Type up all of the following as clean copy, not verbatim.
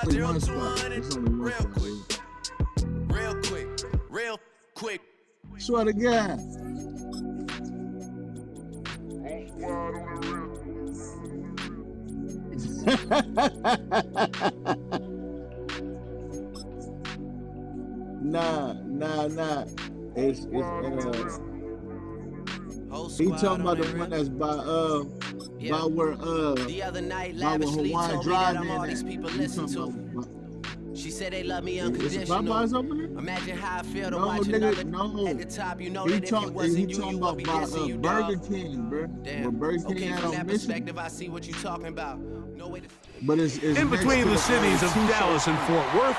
only one spot. It's only one spot. Real quick. Swear to God. Nah. It's he talking about the one that's by where the other night by where lavishly Hawaiian told me Drive that I'm all these in. people He listen talking to. about She said they love me it's unconditional. Popeyes over there? Imagine how I feel to No, watch nigga, another no. at the top. You know He that if it wasn't you talking would be about dissing you, Burger dog. King, bro. Damn. Where Burger King Okay, had from on that Mission. perspective, I see what you're talking about. No way to. But it's in between the cities of Dallas and Fort Worth,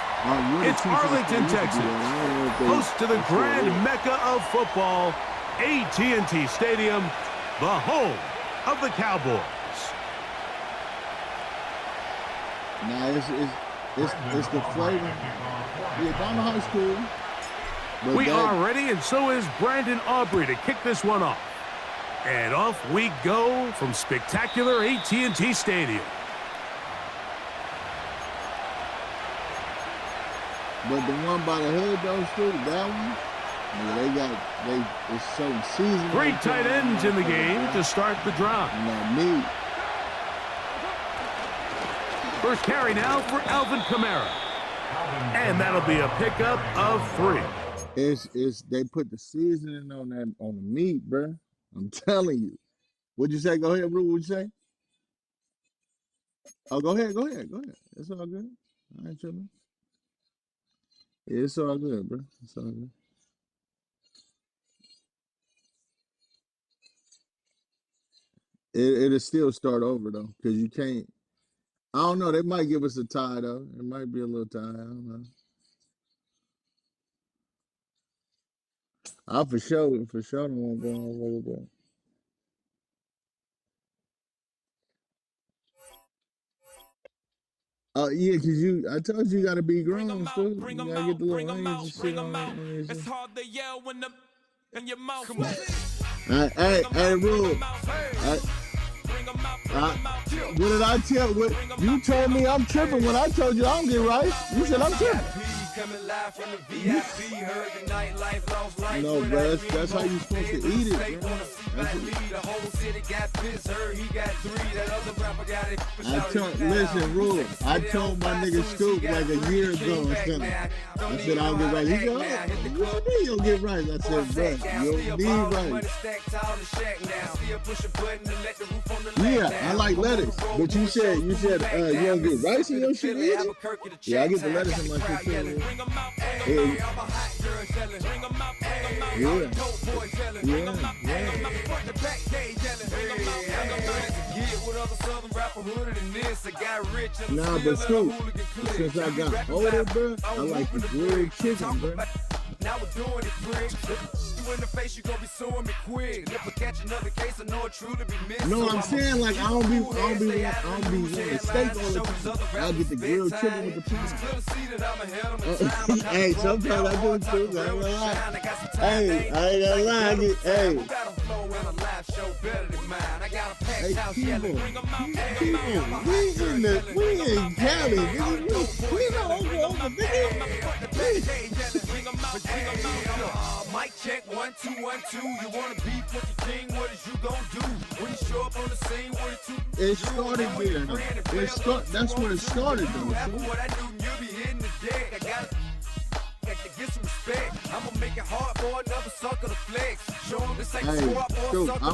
it's Arlington, Texas, host to the grand mecca of football, AT&T Stadium, the home of the Cowboys. Nah, it's the flavor. Yeah, down to high school. But We are ready, and so is Brandon Aubrey to kick this one off. And off we go from spectacular AT&T Stadium. But the one by the hood, though, too, that one, it's so seasoned. Three tight ends in the game to start the drive. Me. First carry now for Alvin Kamara. And that'll be a pickup of 3. They put the seasoning on the meat, bro. I'm telling you. What'd you say? Go ahead, Bru. What'd you say? Oh, go ahead. It's all good. I ain't tripping. Yeah, it's all good, bro. It's all good. It'll still start over though, because you can't. I don't know. They might give us a tie though. It might be a little tie. I don't know. I for sure don't want to go on over there. Yeah, because I told you got to be grown, so you got to get the little onions and shit on it. It's hard to yell when in your mouth. Hey, Rule. What did I tell? What you told me I'm tripping when I told you I don't get rice. You said I'm tripping. No, bro, that's how you supposed to eat it, bro. Listen, Rule. I told my nigga Scoop like a year ago or something. I said I'll get rice. He said, "Oh, you don't get rice." I said, "Bro, you don't need rice." Yeah, I like lettuce, but you said you don't get rice in your shit either? Yeah, I get the lettuce in my shit too. Nah, but Scoop, since I got older, bro, I like the grilled chicken, bro. Now we're doing it quick. You in the face, you gonna be suing me quick. Never catch another case, I know it truly be missed. No, I'm saying like I don't be wanting steak all the time. I'll get the grilled chicken with the pizza. Hey, sometimes I do it too. I ain't gonna lie. Hey, I ain't gonna lie. Hey, we in Cali, nigga. We know Oklahoma, nigga. Mic check 1 2 1 2. You wanna beef with the king? What is you gonna do when you show up on the scene? It started there. That's where it started, though. What I do, you be hitting the deck. I gotta get some respect. I'ma make it hard for another sucker to flex. Show him this ain't sport or sucker.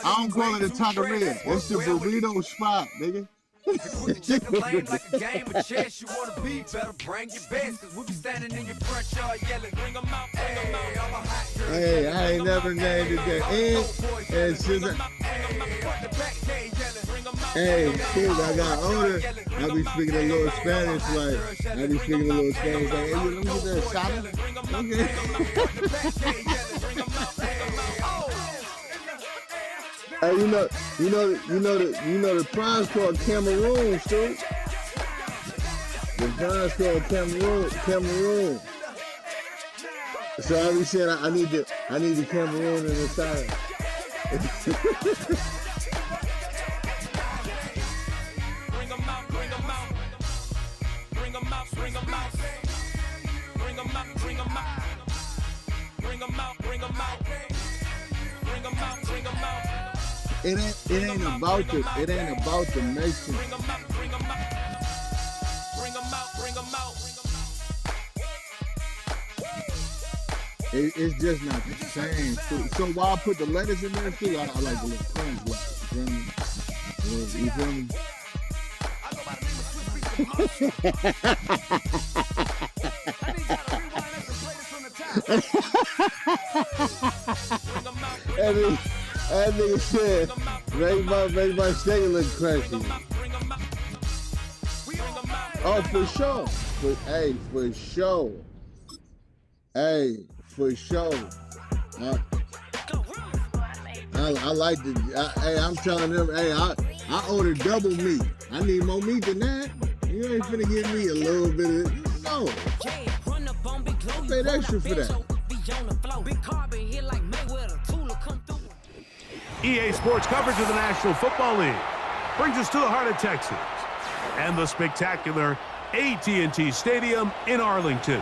I don't call it a taqueria. It's the burrito spot, nigga. If we check the lane like a game of chess, you wanna be better, bring your best. Cause we'll be standing in your front yard yelling, bring them out, hey, I'm a hot girl. Hey, I ain't never named it that. And since I got older, I be speaking a little Spanish, like, hey, let me get that shot. Okay. Hey, you know the prize called Cameroon, too. The prize called Cameroon. So I be saying I need the Cameroon in the side. It ain't about the nation. It's just not the same. So while I put the letters in there too, I like the little crunch letters. You feel me? That nigga said, make my steak look crunchy. Oh, for sure. For sure. Hey, for sure. I like the. Hey, I'm telling them. Hey, I ordered double meat. I need more meat than that. You ain't finna give me a little bit of. No. I paid extra for that. EA Sports coverage of the National Football League brings us to the heart of Texas and the spectacular AT&T Stadium in Arlington.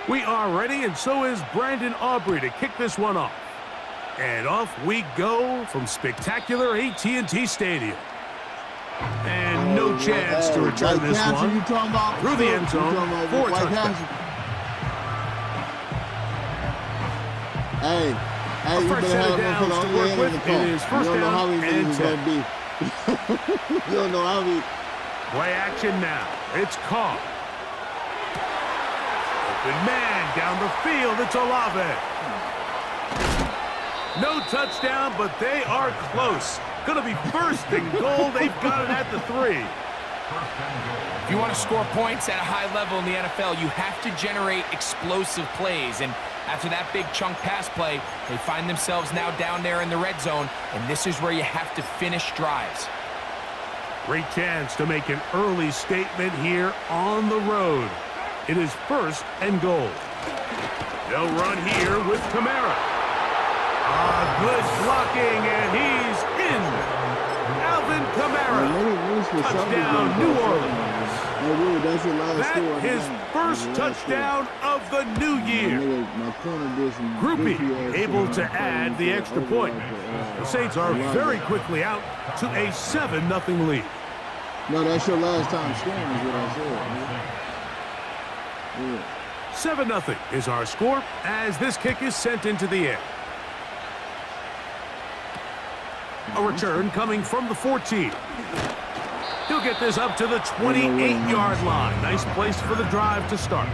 We are ready, and so is Brandon Aubrey to kick this one off. And off we go from spectacular AT&T Stadium. And no chance to return this one through the end zone for a touchdown. Hey, you better have him put on your hand in the car. It is first down and 10. You don't know how many. Play action now. It's Carr. Open man down the field. It's Olave. No touchdown, but they are close. Going to be first and goal. They've got it at the 3. If you want to score points at a high level in the NFL, you have to generate explosive plays. And after that big chunk pass play, they find themselves now down there in the red zone. And this is where you have to finish drives. Great chance to make an early statement here on the road. It is first and goal. They'll run here with Kamara. Good blocking, and he's in. Alvin Kamara. Touchdown, New Orleans. That's his first touchdown of the new year. Groupie able to add the extra point. The Saints are very quickly out to a 7-0 lead. No, that's your last time scoring is what I said. Yeah. 7-0 is our score as this kick is sent into the air. A return coming from the 14. He'll get this up to the 28-yard line. Nice place for the drive to start.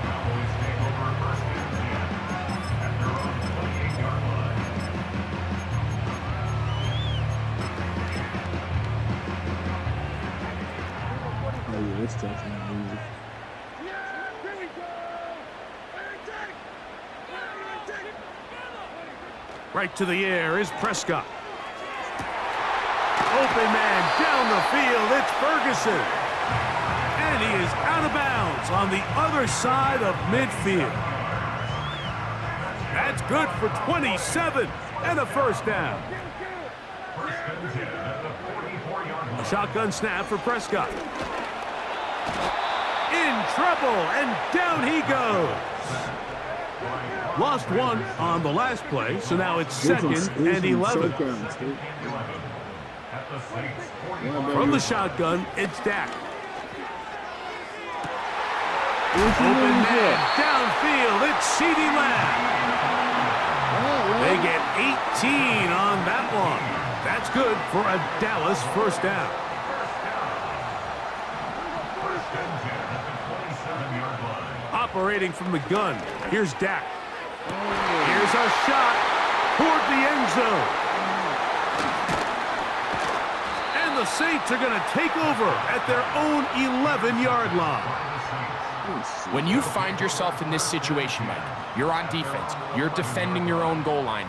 Right to the air is Prescott. Open man down the field. It's Ferguson. And he is out of bounds on the other side of midfield. That's good for 27 and a first down. A shotgun snap for Prescott. In trouble, and down he goes. Lost one on the last play, so now it's 2nd and 11. From the shotgun, it's Dak. Open man downfield, it's CeeDee Lamb. They get 18 on that one. That's good for a Dallas first down. Operating from the gun, here's Dak. Here's a shot toward the end zone. And the Saints are going to take over at their own 11-yard line. When you find yourself in this situation, Mike, you're on defense, you're defending your own goal line,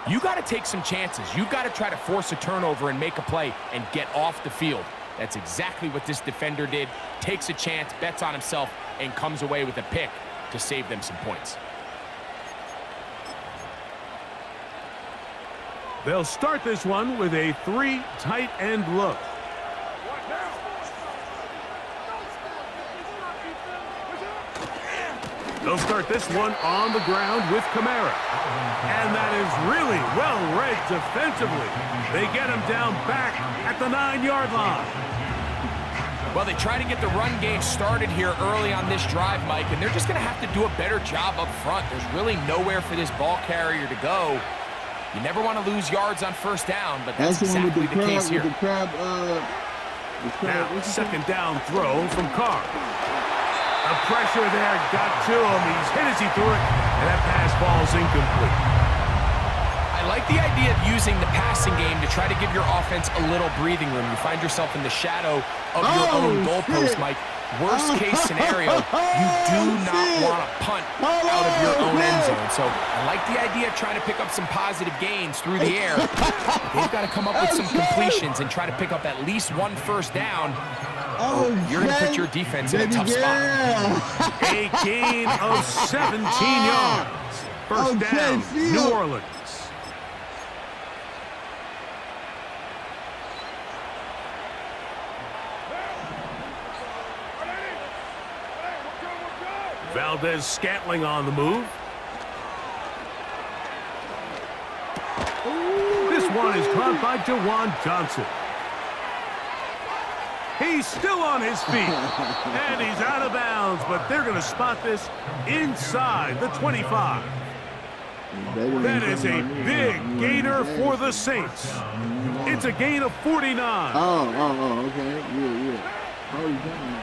you got to take some chances. You got to try to force a turnover and make a play and get off the field. That's exactly what this defender did. Takes a chance, bets on himself, and comes away with a pick to save them some points. They'll start this one with a 3 tight end look. They'll start this one on the ground with Kamara. And that is really well read defensively. They get him down back at the 9-yard line. Well, they try to get the run game started here early on this drive, Mike, and they're just going to have to do a better job up front. There's really nowhere for this ball carrier to go. You never want to lose yards on first down, but that's exactly the case here. Now, second down throw from Carr. The pressure there got to him. He's hit as he threw it, and that pass falls incomplete. I like the idea of using the passing game to try to give your offense a little breathing room. You find yourself in the shadow of your own goalpost, Mike. Worst case scenario, you do not want to punt out of your own end zone. So I like the idea of trying to pick up some positive gains through the air. They've got to come up with some completions and try to pick up at least one first down. You're going to put your defense in a tough spot. A gain of 17 yards. First down, New Orleans. Valdez-Scantling on the move. This one is caught by Jawan Johnson. He's still on his feet, and he's out of bounds, but they're going to spot this inside the 25. That is a big gainer for the Saints. It's a gain of 49. Okay. Yeah.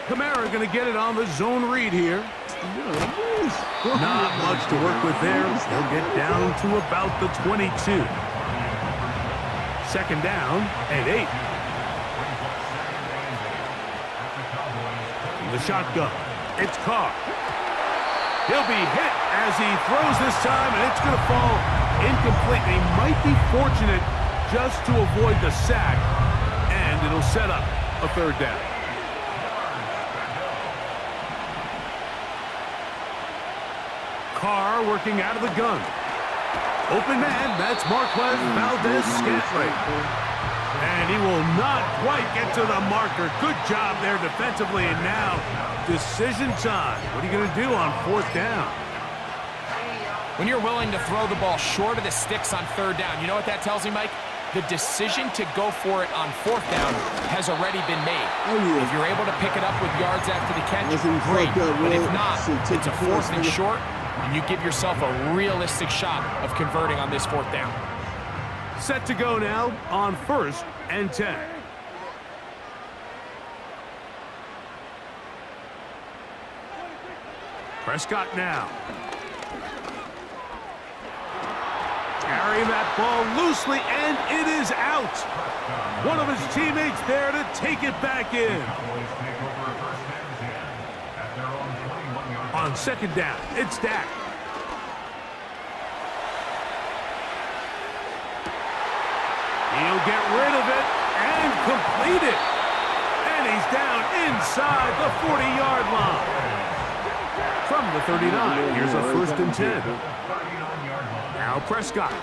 Kamara going to get it on the zone read here. Not much to work with there. They'll get down to about the 22. Second down and 8. The shotgun. It's Carr. He'll be hit as he throws this time, and it's going to fall incomplete. He might be fortunate just to avoid the sack, and it'll set up a third down. Carr working out of the gun. Open man, that's Marquez Valdez-Scantling. And he will not quite get to the marker. Good job there defensively, and now decision time. What are you going to do on fourth down? When you're willing to throw the ball short of the sticks on third down, you know what that tells me, Mike? The decision to go for it on fourth down has already been made. If you're able to pick it up with yards after the catch, great. But if not, it's a fourth and short, and you give yourself a realistic shot of converting on this fourth down. Set to go now on 1st and 10. Prescott now. Carrying that ball loosely, and it is out. One of his teammates there to take it back in. On second down, it's Dak. He'll get rid of it and complete it. And he's down inside the 40-yard line. From the 39, here's a 1st and 10. Now Prescott.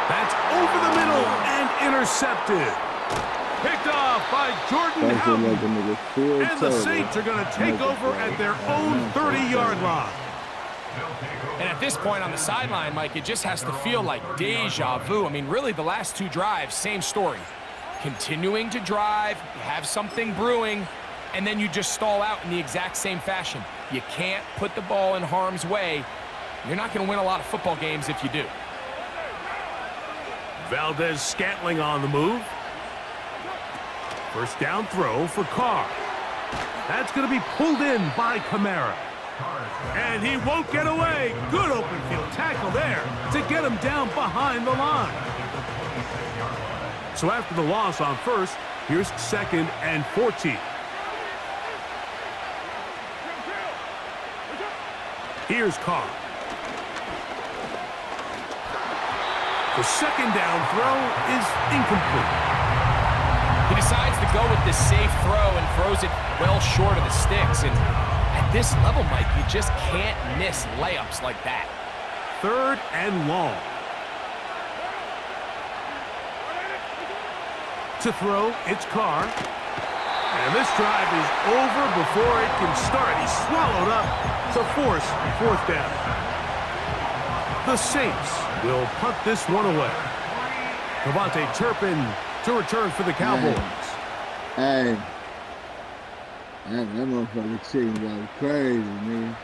That's over the middle and intercepted. Picked off by Jordan Howden. And the Saints are going to take over at their own 30-yard line. And at this point on the sideline, Mike, it just has to feel like deja vu. I mean, really, the last two drives, same story. Continuing to drive, you have something brewing, and then you just stall out in the exact same fashion. You can't put the ball in harm's way. You're not going to win a lot of football games if you do. Valdez-Scantling on the move. First down throw for Carr. That's going to be pulled in by Kamara. And he won't get away. Good open field tackle there to get him down behind the line. So after the loss on 1st, here's 2nd and 14. Here's Carr. The second down throw is incomplete. He decides to go with the safe throw and throws it well short of the sticks. And at this level, Mike, you just can't miss layups like that. 3rd and long. To throw, it's Carr. And this drive is over before it can start. He's swallowed up to force 4th down. The Saints will punt this one away. Devontae Turpin to return for the Cowboys. Hey. That motherfucking chicken got crazy, man.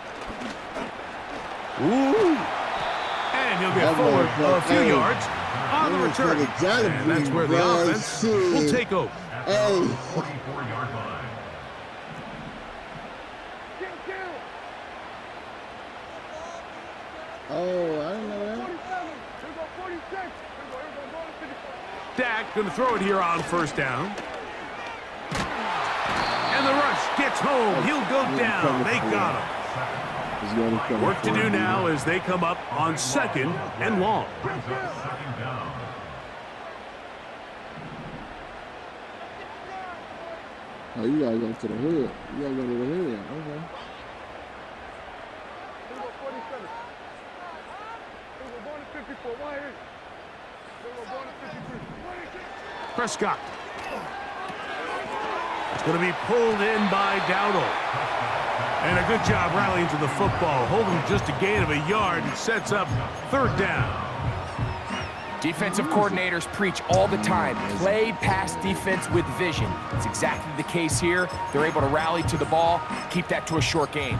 Ooh. And he'll get forward a few yards on the return. And that's where the offense will take over. Hey. Oh, I didn't know that. Dak going to throw it here on 1st down. And the rush gets home. He'll go down. They got him. Work to do now as they come up on 2nd and long. Oh, you gotta go to the hood. You gotta go to the hood. Okay. Prescott. It's going to be pulled in by Dowdle. And a good job rallying to the football. Holding just a gain of a yard and sets up 3rd down. Defensive coordinators preach all the time, play pass defense with vision. It's exactly the case here. They're able to rally to the ball, keep that to a short gain.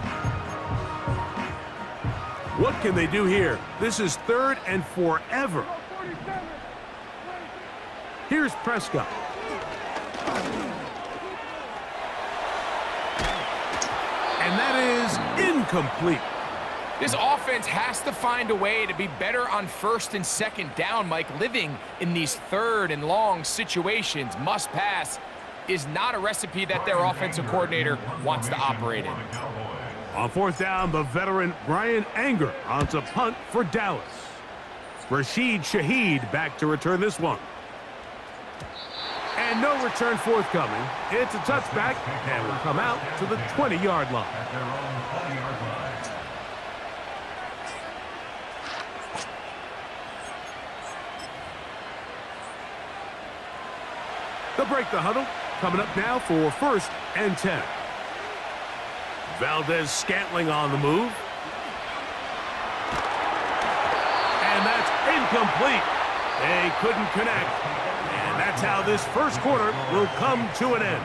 What can they do here? This is 3rd and forever. Here's Prescott. And that is incomplete. This offense has to find a way to be better on 1st and 2nd down, Mike. Living in these 3rd and long situations, must pass, is not a recipe that their offensive coordinator wants to operate in. On 4th down, the veteran Brian Anger on to punt for Dallas. Rashid Shaheed back to return this one. And no return forthcoming. It's a touchback and will come out to the 20-yard line. They'll break the huddle. Coming up now for 1st and 10. Valdez Scantling on the move. And that's incomplete. They couldn't connect. And that's how this 1st quarter will come to an end.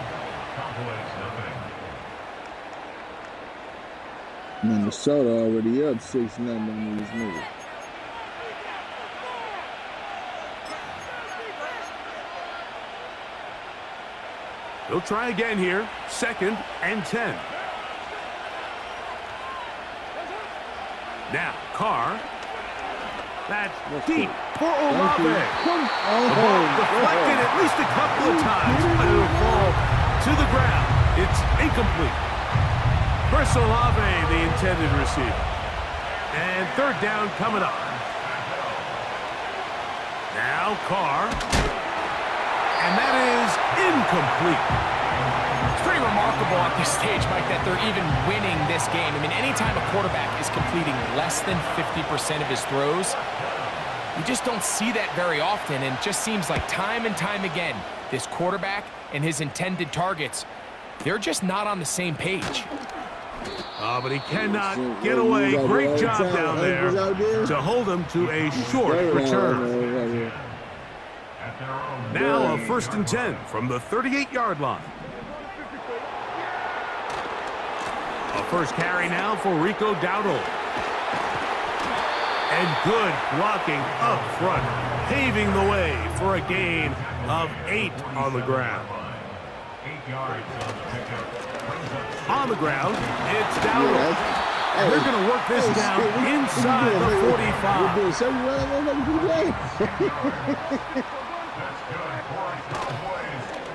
Minnesota already up 6-0 on this move. They'll try again here. 2nd and 10. Now, Carr. That's deep for Olave. The ball deflected at least a couple of times, but it'll fall to the ground. It's incomplete. Chris Olave, the intended receiver. And 3rd down coming up. Now, Carr. And that is incomplete. It's pretty remarkable at this stage, Mike, that they're even winning this game. I mean, anytime a quarterback is completing less than 50% of his throws, you just don't see that very often, and it just seems like time and time again, this quarterback and his intended targets, they're just not on the same page. Oh, but he cannot get away. Great job down there to hold him to a short return. Now a 1st and 10 from the 38-yard line. A first carry now for Rico Dowdle. And good blocking up front, paving the way for a gain of 8 on the ground. 8 yards on the pickup. On the ground, it's Dowdle. They're going to work this down inside the 45.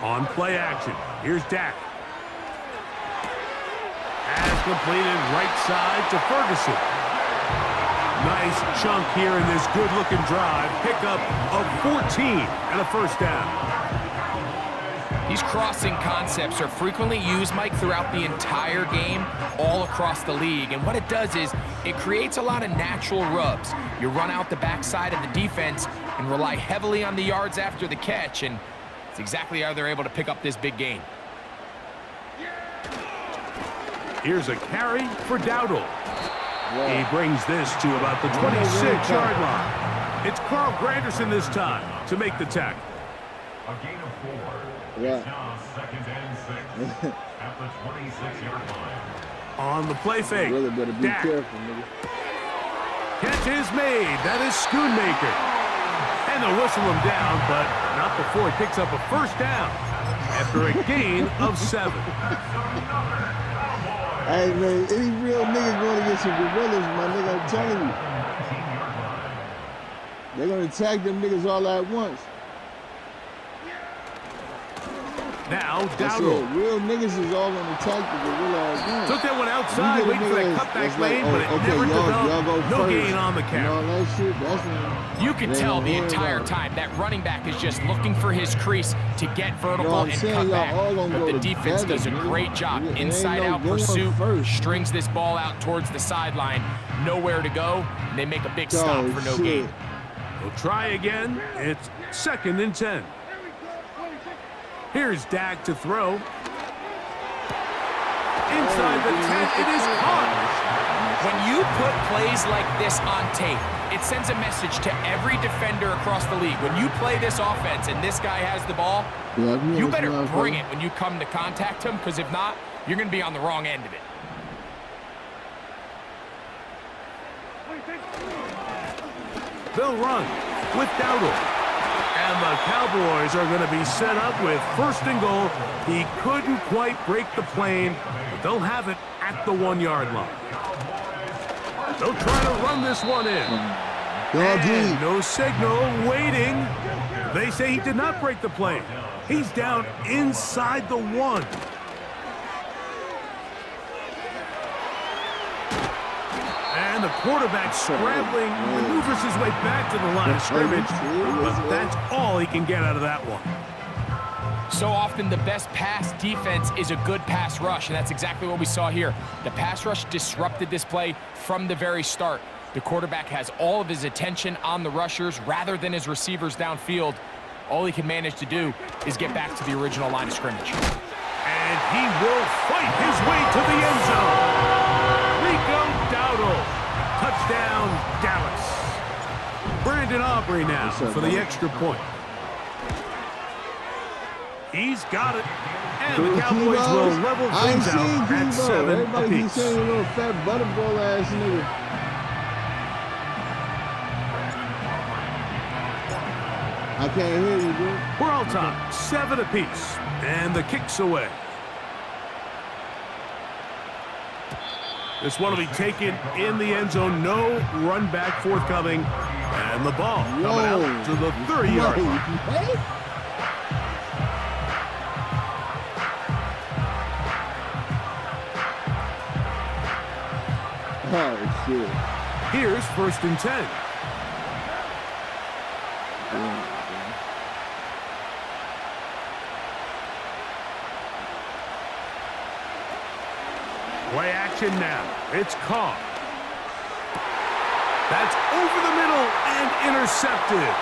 On play action, here's Dak. Has completed right side to Ferguson. Nice chunk here in this good-looking drive. Pickup of 14 and a 1st down. These crossing concepts are frequently used, Mike, throughout the entire game, all across the league. And what it does is it creates a lot of natural rubs. You run out the backside of the defense and rely heavily on the yards after the catch, and it's exactly how they're able to pick up this big gain. Here's a carry for Dowdle. He brings this to about the 26-yard line. It's Carl Granderson this time to make the tackle. A gain of 4. Yeah. It's now 2nd and 6 at the 26-yard line. On the play fake. Really better be Dak. careful, nigga. Catch is made. That is Schoonmaker. And they'll whistle him down, but not before he picks up a first down after a gain of 7. Hey, man, any real nigga going against some gorillas, my nigga, I'm telling you. They're going to attack them niggas all at once. Now, I Dowdle. said, real niggas is all going to attack the gorilla at once. Took that one outside, You get a waiting for that nigga cutback that's like, lane, but it okay, never y'all developed. go No first. gain on the And carry. all that shit, that's when You can they tell don't the worry entire about it. time that running back is just looking for his crease to get vertical I'm and saying? cut Y'all back. all gonna But go the to defense better, does a nigga. great job. Ain't no Inside-out going pursuit, first. strings this ball out towards the sideline. Nowhere to go, and they make a big stop Oh, for no shit. gain. We'll try again. It's 2nd and 10. Here's Dak to throw. Inside the 10, it is caught. When you put plays like this on tape, it sends a message to every defender across the league. When you play this offense and this guy has the ball, you better bring it when you come to contact him, because if not, you're going to be on the wrong end of it. They'll run with Dowdle. And the Cowboys are going to be set up with 1st and goal. He couldn't quite break the plane, but they'll have it at the 1-yard line. They'll try to run this one in. And no signal, waiting. They say he did not break the plane. He's down inside the 1. And the quarterback scrambling, maneuvers his way back to the line of scrimmage, but that's all he can get out of that one. So often the best pass defense is a good pass rush, and that's exactly what we saw here. The pass rush disrupted this play from the very start. The quarterback has all of his attention on the rushers rather than his receivers downfield. All he can manage to do is get back to the original line of scrimmage. And he will fight his way to the end zone. Rico Dowdle. Touchdown, Dallas. Brandon Aubrey now for the extra point. He's got it. And the Cowboys will level things out at 7 Everybody keeps apiece. saying a little fat butterball ass nigga. I can't hear you, bro. We're all tied, 7 apiece. And the kick's away. This one will be taken in the end zone. No run back forthcoming. And the ball coming out to the 30-yard line. What? Oh, shit. Here's 1st and 10. Play action now. It's caught. That's over the middle and intercepted.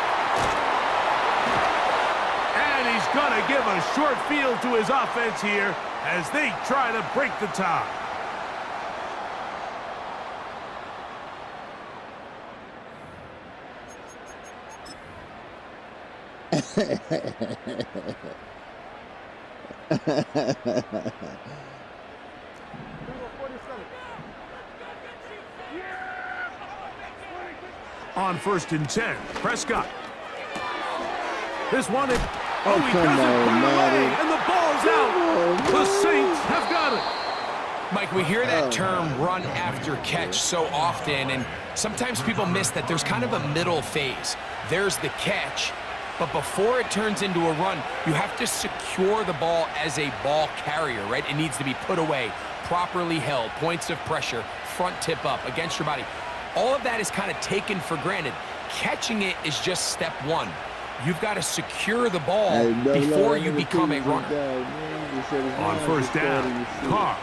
And he's going to give a short field to his offense here as they try to break the tie. On 1st and 10, Prescott. This one, he come doesn't on, put it away, Madden. and the ball's out. The Saints have got it. Mike, we hear that term run after catch so often, and sometimes people miss that there's kind of a middle phase. There's the catch, but before it turns into a run, you have to secure the ball as a ball carrier, right? It needs to be put away, properly held, points of pressure, front tip up against your body. All of that is kind of taken for granted. Catching it is just step one. You've got to secure the ball before you become a runner. On first down, Carr.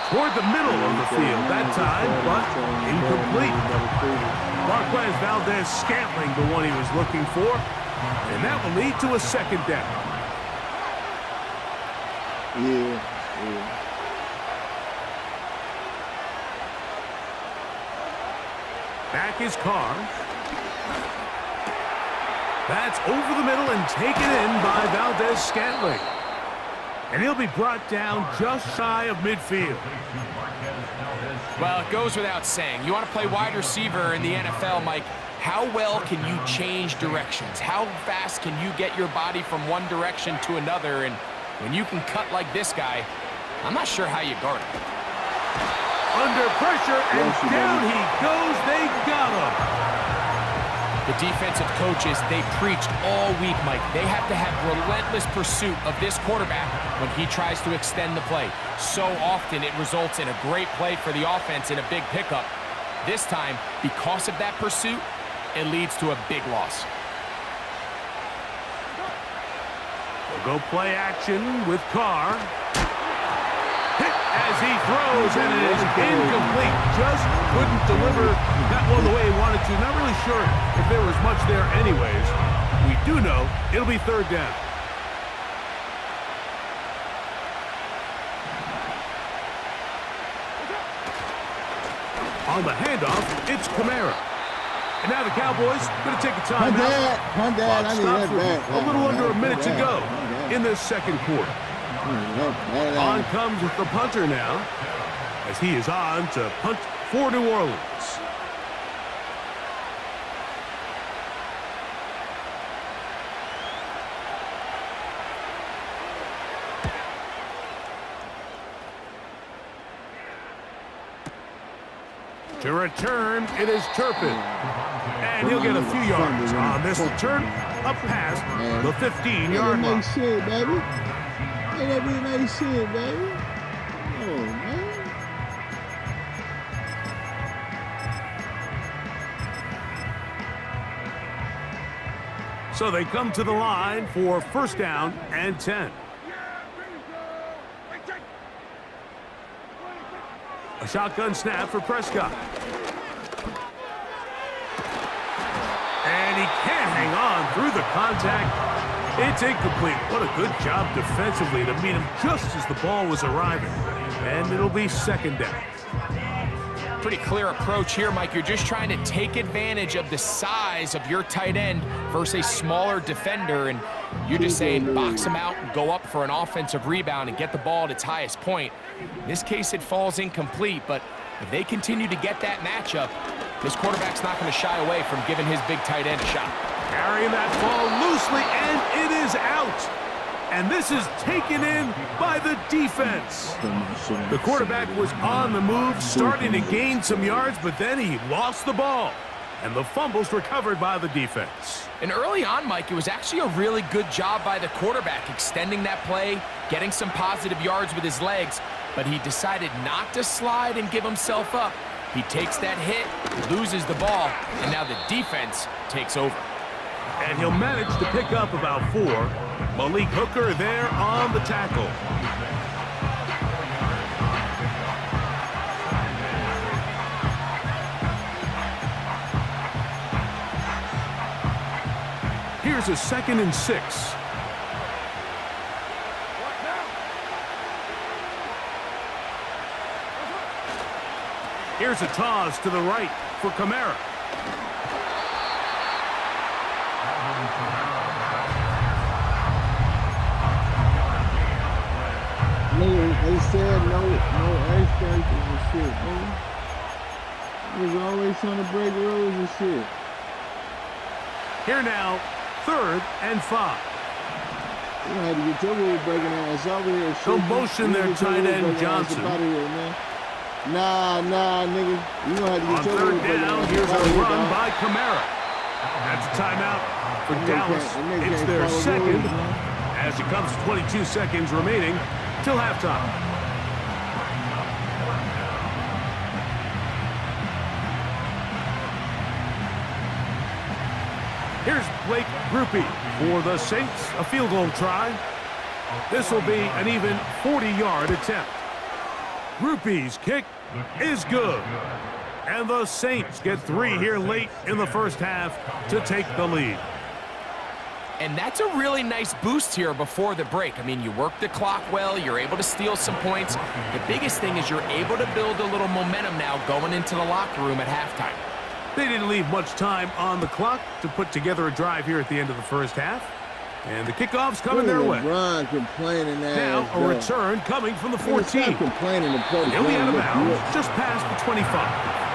Toward the middle of the field that time, but incomplete. Marquez Valdez-Scantling, the one he was looking for, and that will lead to a second down. Yeah. Back is Carr. That's over the middle and taken in by Valdez-Scantling. And he'll be brought down just shy of midfield. Well, it goes without saying. You want to play wide receiver in the NFL, Mike. How well can you change directions? How fast can you get your body from one direction to another? And when you can cut like this guy, I'm not sure how you guard him. Under pressure, and down he goes. They got him. The defensive coaches, they preached all week, Mike. They have to have relentless pursuit of this quarterback when he tries to extend the play. So often it results in a great play for the offense and a big pickup. This time, because of that pursuit, it leads to a big loss. We'll go play action with Carr. Hit as he throws, and it is incomplete. Just couldn't deliver that one the way he wanted to. Not really sure if there was much there anyways. We do know it'll be third down. On the handoff, it's Kamara. And now the Cowboys going to take a timeout. A little under a minute to go in this second quarter. On comes the punter now, as he is on to punt for New Orleans. To return, it is Turpin. And he'll get a few yards on this return, up past the 15-yard line. Shit, baby. That really nice shit, baby. Oh, man. So they come to the line for first down and 10. A shotgun snap for Prescott. And he can't hang on through the contact. It's incomplete. What a good job defensively to meet him just as the ball was arriving. And it'll be second down. Pretty clear approach here, Mike. You're just trying to take advantage of the size of your tight end versus a smaller defender, and you're just saying box him out and go up for an offensive rebound and get the ball at its highest point. In this case, it falls incomplete, but if they continue to get that matchup, this quarterback's not going to shy away from giving his big tight end a shot. Carrying that ball loosely, and it is out. And this is taken in by the defense. The quarterback was on the move, starting to gain some yards, but then he lost the ball. And the fumble's recovered by the defense. And early on, Mike, it was actually a really good job by the quarterback, extending that play, getting some positive yards with his legs, but he decided not to slide and give himself up. He takes that hit, loses the ball, and now the defense takes over. And he'll manage to pick up about 4. Malik Hooker there on the tackle. Here's a 2nd and 6. Here's a toss to the right for Kamara. They said no airstrikes and shit, man. They was always trying to break rules and shit. Here now, 3rd and 5. You had to get your rule breaking ass over here. They'll motion their tight end Johnson. Nah, nigga. You gonna have to get your rule breaking ass. On 3rd down, here's a run by Kamara. That's a timeout for Dallas. It's their 2nd, as it comes to 22 seconds remaining till halftime. Here's Blake Groupie for the Saints, a field goal try. This will be an even 40-yard attempt. Groupie's kick is good. And the Saints get 3 here late in the first half to take the lead. And that's a really nice boost here before the break. I mean, you work the clock well, you're able to steal some points. The biggest thing is you're able to build a little momentum now going into the locker room at halftime. They didn't leave much time on the clock to put together a drive here at the end of the first half. And the kickoff's coming their way. Now a return coming from the 14. He'll be out of bounds just past the 25.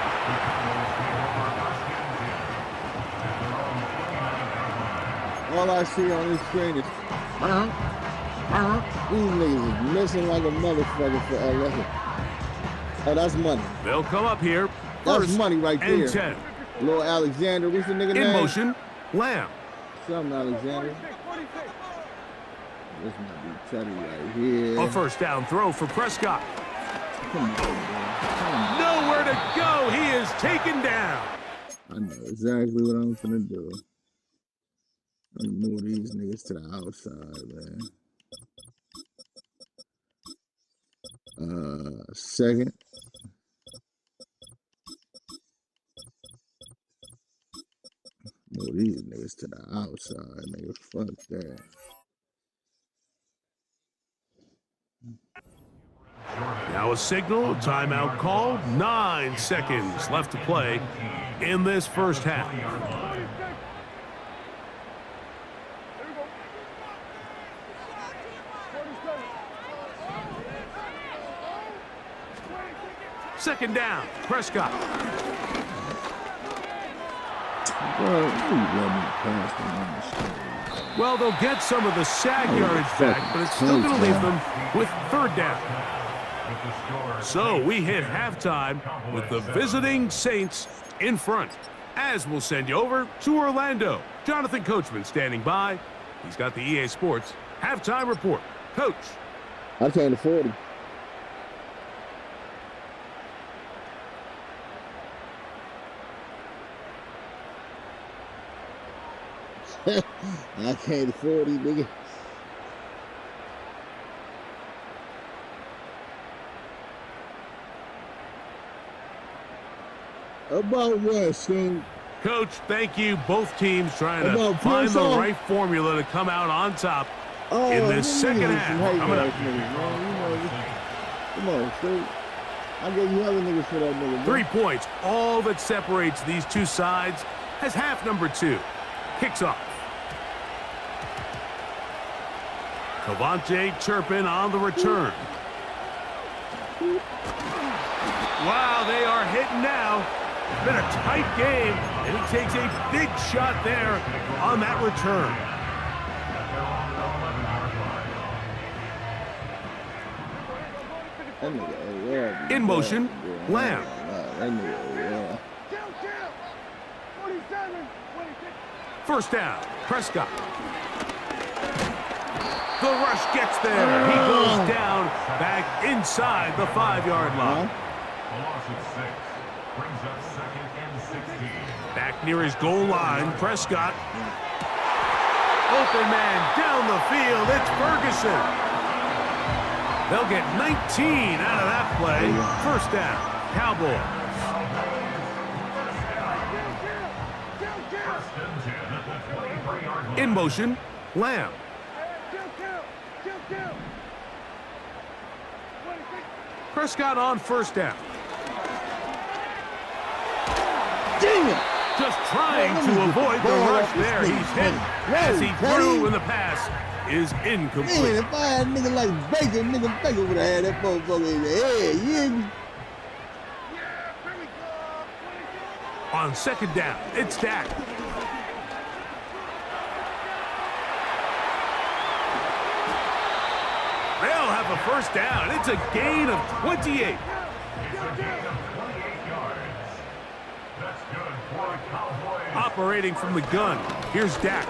All I see on this screen is these niggas is missing like a motherfucker for LA. Oh, that's money. They'll come up here. That's money right there. And 10. Little Alexander, what's the nigga name? In motion, Lamb. Something Alexander. This might be Teddy right here. A first down throw for Prescott. Come on, man. Nowhere to go. He is taken down. I know exactly what I'm gonna do. I'm gonna move these niggas to the outside, man. Second. Move these niggas to the outside, nigga. Fuck that. Now a signal, timeout call. 9 seconds left to play in this first half. Second down, Prescott. Well, they'll get some of the sag yardage back, but it's still going to leave them with third down. So we hit halftime with the visiting Saints in front. As we'll send you over to Orlando. Jonathan Coachman standing by. He's got the EA Sports halftime report. Coach. I came to 40. I came to 40, nigga. About what, son? Coach, thank you. Both teams trying to find the right formula to come out on top in this second half. Coming up. Come on, son. I gave you other niggas for that nigga. 3 points. All that separates these two sides as half number 2 kicks off. Cavante Turpin on the return. Wow, they are hitting now. It's been a tight game, and he takes a big shot there on that return. In motion, Lamb. First down, Prescott. The rush gets there. He goes down back inside the 5-yard line. Back near his goal line, Prescott. Open man down the field. It's Ferguson. They'll get 19 out of that play. First down, Cowboys. In motion, Lamb. Prescott on first down. Damn it! Just trying to avoid the rush there. He's hit as he threw, and the pass is incomplete. Man, if I had a nigga like Baker, nigga Baker would have had that motherfucker in the head. Yeah. On second down, it's Dak. They'll have a first down. It's a gain of 28. Operating from the gun, here's Dak.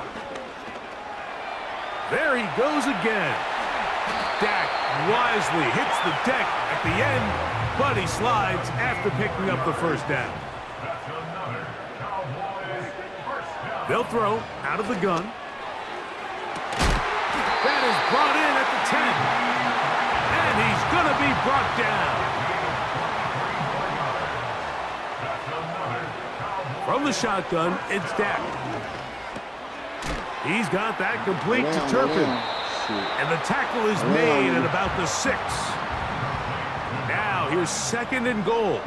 There he goes again. Dak wisely hits the deck at the end, but he slides after picking up the first down. They'll throw out of the gun. That is brought in at the 10. And he's going to be brought down. From the shotgun, it's Dak. He's got that complete to Turpin. And the tackle is made at about the 6. Now here's 2nd and goal. A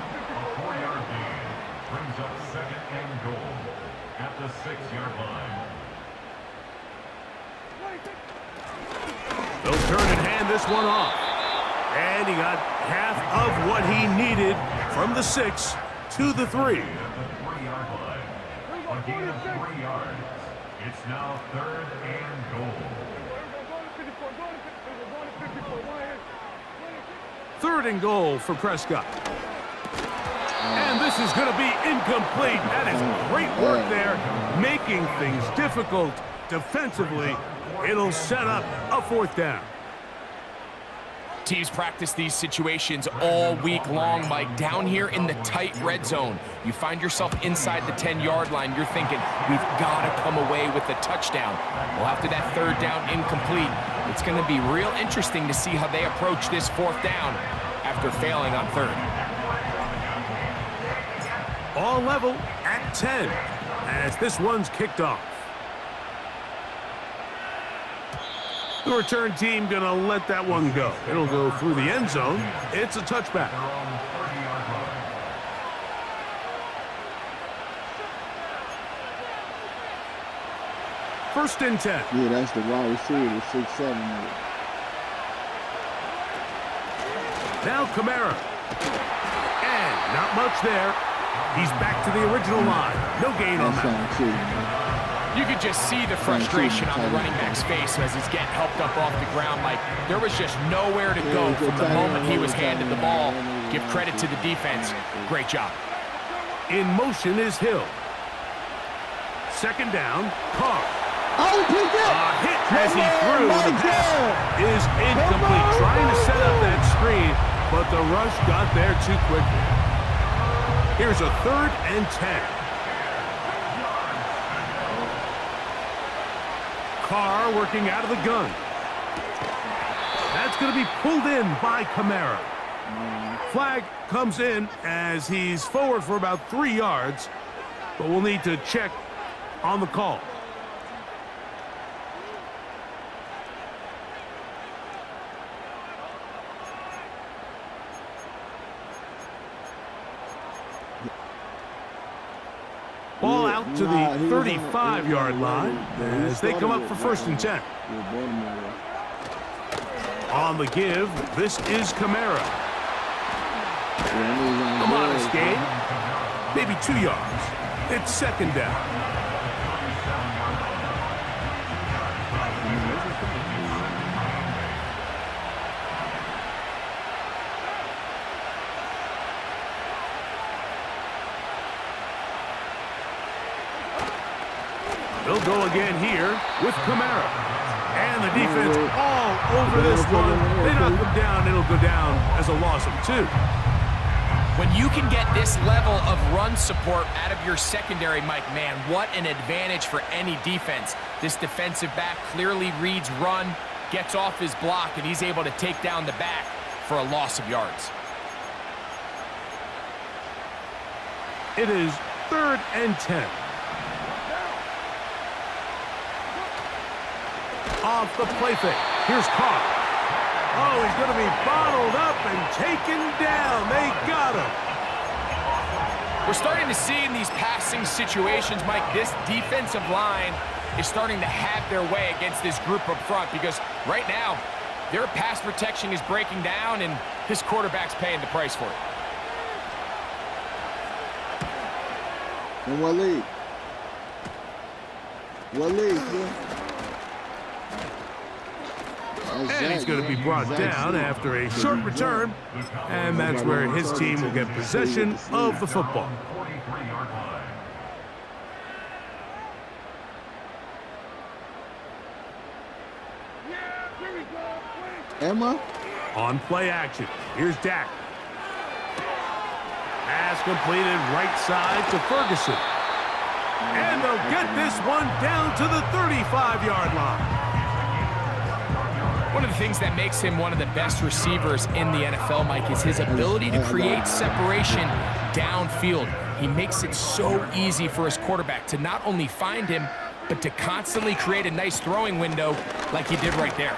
4-yard gain brings up 2nd and goal at the 6-yard line. They'll turn and hand this one off. And he got half of what he needed from the 6 to the 3. At the 3-yard line. A gain of 3 yards. It's now 3rd and goal. 3rd and goal for Prescott. And this is going to be incomplete. That is great work there, making things difficult defensively. It'll set up a 4th down. Teams practice these situations all week long, Mike. Down here in the tight red zone, you find yourself inside the 10-yard line. You're thinking, we've got to come away with a touchdown. Well, after that 3rd down incomplete, it's going to be real interesting to see how they approach this 4th down after failing on 3rd. All level at 10 as this one's kicked off. The return team going to let that one go. It'll go through the end zone. It's a touchback. First and 10. Yeah, that's the wide receiver, the 6'7". Now Kamara. And not much there. He's back to the original line. No gain on that. You could just see the frustration on the running back's face as he's getting helped up off the ground. Like, there was just nowhere to go from the moment he was handed the ball. Give credit to the defense. Great job. In motion is Hill. 2nd down, Carr. A hit as he threw. The pass is incomplete. Trying to set up that screen, but the rush got there too quickly. Here's a 3rd and 10. Carr working out of the gun. That's going to be pulled in by Kamara. Flag comes in as he's forward for about 3 yards, but we'll need to check on the call. Ball out to the 35-yard line as they come up for 1st and 10. On the give, this is Kamara. A modest gain, maybe 2 yards. It's 2nd down. They'll go again here with Kamara. And the defense all over this one. They knock him down. It'll go down as a loss of 2. When you can get this level of run support out of your secondary, Mike, man, what an advantage for any defense. This defensive back clearly reads run, gets off his block, and he's able to take down the back for a loss of yards. It is 3rd and 10. Off the play fake. Here's Carr. Oh, he's going to be bottled up and taken down. They got him. We're starting to see in these passing situations, Mike, this defensive line is starting to have their way against this group up front because right now, their pass protection is breaking down and this quarterback's paying the price for it. And Waleed. And he's going to be brought down after a short return, and that's where his team will get possession of the football. Emma? On play action, here's Dak. Pass completed right side to Ferguson. And they'll get this one down to the 35-yard line. One of the things that makes him one of the best receivers in the NFL, Mike, is his ability to create separation downfield. He makes it so easy for his quarterback to not only find him, but to constantly create a nice throwing window like he did right there.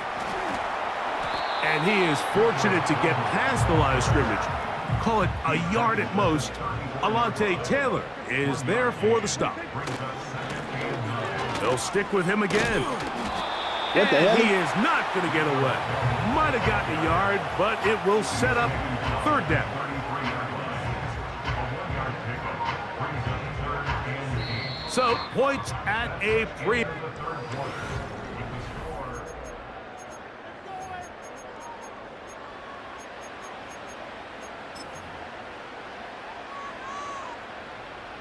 And he is fortunate to get past the line of scrimmage. Call it a yard at most. Alontae Taylor is there for the stop. They'll stick with him again. What the hell? And he is not going to get away. Might have gotten a yard, but it will set up third down. So, points at a pre.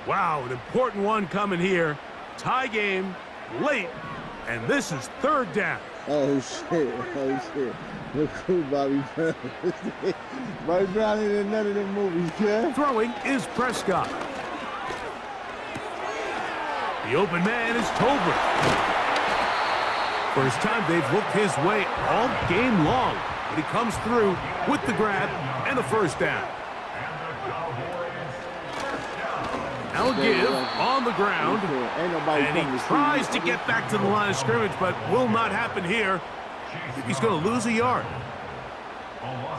Wow, an important one coming here. Tie game, late, and this is third down. Oh, shit. Oh, shit. Look who Bobby Brown is. Bobby Brown ain't in none of them movies, yeah? Throwing is Prescott. The open man is Tolbert. First time they've looked his way all game long, but he comes through with the grab and the first down. Now give on the ground, and he tries to get back to the line of scrimmage, but will not happen here. He's going to lose a yard.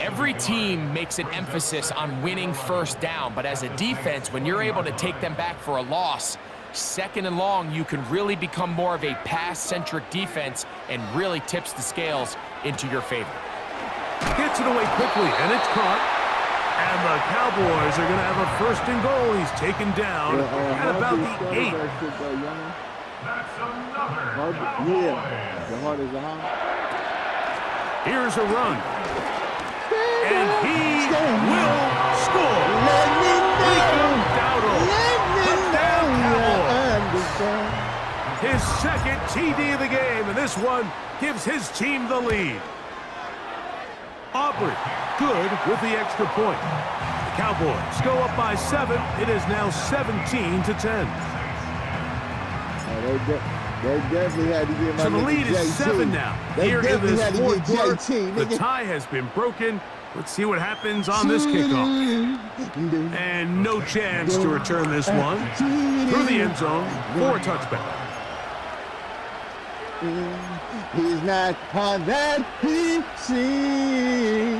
Every team makes an emphasis on winning first down, but as a defense, when you're able to take them back for a loss, second and long, you can really become more of a pass-centric defense and really tips the scales into your favor. Gets it away quickly, and it's caught. And the Cowboys are going to have a first and goal. He's taken down at about the 8. That's another Yeah, the heart is a hard. Here's a run. And he will score. His second TD of the game, and this one gives his team the lead. Aubrey, good with the extra point. The Cowboys go up by 7. It is now 17-10. They definitely had to get my So the lead is 7 now. Here in this fourth quarter, the tie has been broken. Let's see what happens on this kickoff. And no chance to return this one through the end zone for a touchback. He's not on that he seems.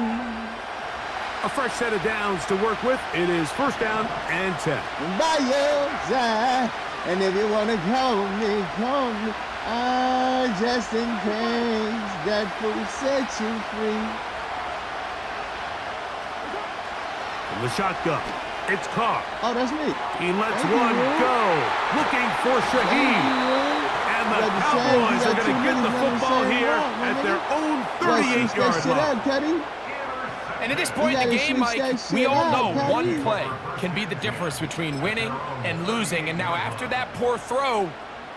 A fresh set of downs to work with. It is first down and 10. By your side, and if you want to call me, just in case that fool set you free. From the shotgun, it's Carr. Oh, that's me. He lets one go, looking for Shaheed. And the Cowboys are going to get the football here at their own 38-yard line. And at this point in the game, Mike, we all know one play can be the difference between winning and losing. And now after that poor throw,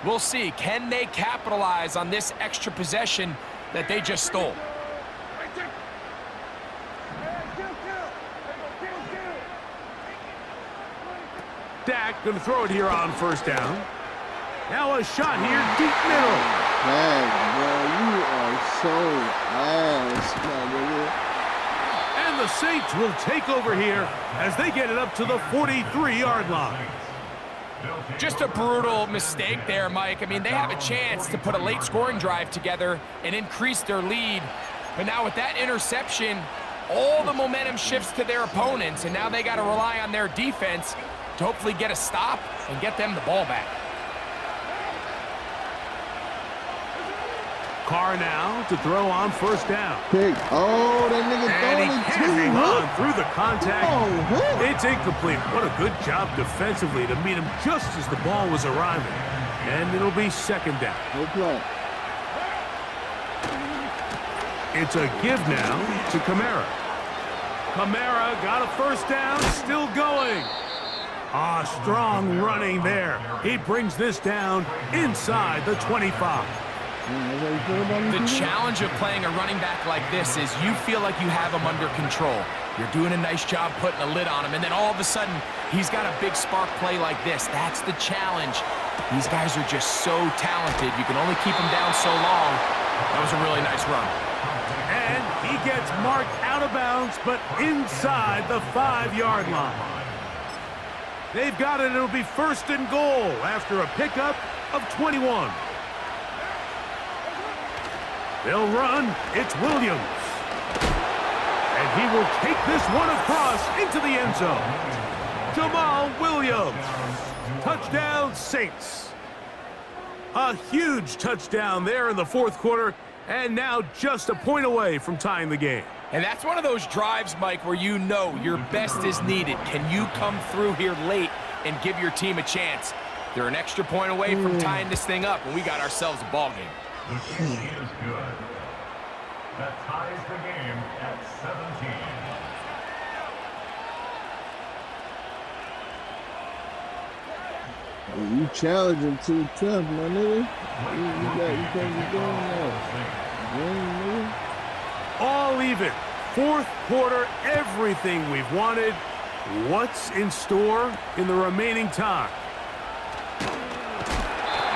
we'll see, can they capitalize on this extra possession that they just stole? Dak going to throw it here on first down. Now a shot here, deep middle. Man, bro, you are so ass, man. And the Saints will take over here as they get it up to the 43-yard line. Just a brutal mistake there, Mike. I mean, they have a chance to put a late scoring drive together and increase their lead. But now with that interception, all the momentum shifts to their opponents, and now they got to rely on their defense to hopefully get a stop and get them the ball back. Carr now to throw on first down. Pick. Oh, that nigga And he throwing can't it hang too, on through the contact. Oh, It's incomplete. What a good job defensively to meet him just as the ball was arriving. And it'll be second down. No play. It's a give now to Kamara. Kamara got a first down, still going. Ah, strong running there. He brings this down inside the 25. The challenge of playing a running back like this is you feel like you have him under control. You're doing a nice job putting a lid on him, and then all of a sudden, he's got a big spark play like this. That's the challenge. These guys are just so talented. You can only keep them down so long. That was a really nice run. And he gets marked out of bounds, but inside the 5-yard line. They've got it. It'll be 1st and goal after a pickup of 21. They'll run. It's Williams. And he will take this one across into the end zone. Jamal Williams. Touchdown, Saints. A huge touchdown there in the 4th quarter, and now just a point away from tying the game. And that's one of those drives, Mike, where you know your best is needed. Can you come through here late and give your team a chance? They're an extra point away from tying this thing up, and we got ourselves a ball game. The kick is good. That ties the game at 17. You challenge him too tough, my nigga. You can't be doing that. All even. 4th quarter, everything we've wanted. What's in store in the remaining time?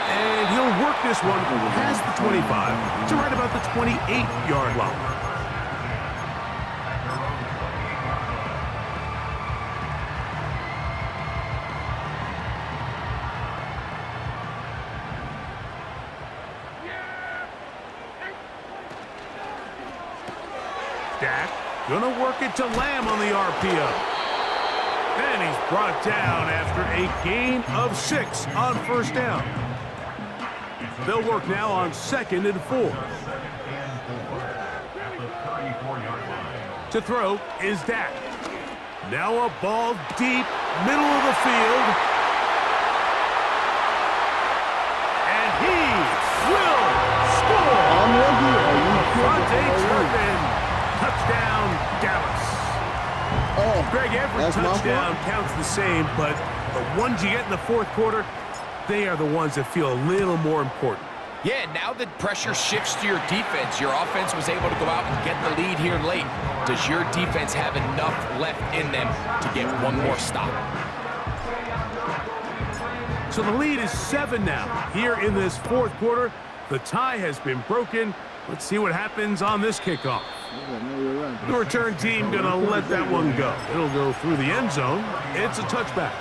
And he'll work this one past the 25 to right about the 28-yard line. Dak gonna work it to Lamb on the RPO. And he's brought down after a gain of 6 on 1st down. They'll work now on 2nd and 4. To throw is Dak. Now a ball deep, middle of the field. And he will score. Fonte Turpin. Touchdown, Dallas. Oh, Greg, every touchdown counts the same, but the ones you get in the 4th quarter, they are the ones that feel a little more important. Yeah, now the pressure shifts to your defense. Your offense was able to go out and get the lead here late. Does your defense have enough left in them to get one more stop? So the lead is 7 now. Here in this 4th quarter, the tie has been broken. Let's see what happens on this kickoff. The return team gonna let that one go. It'll go through the end zone. It's a touchback.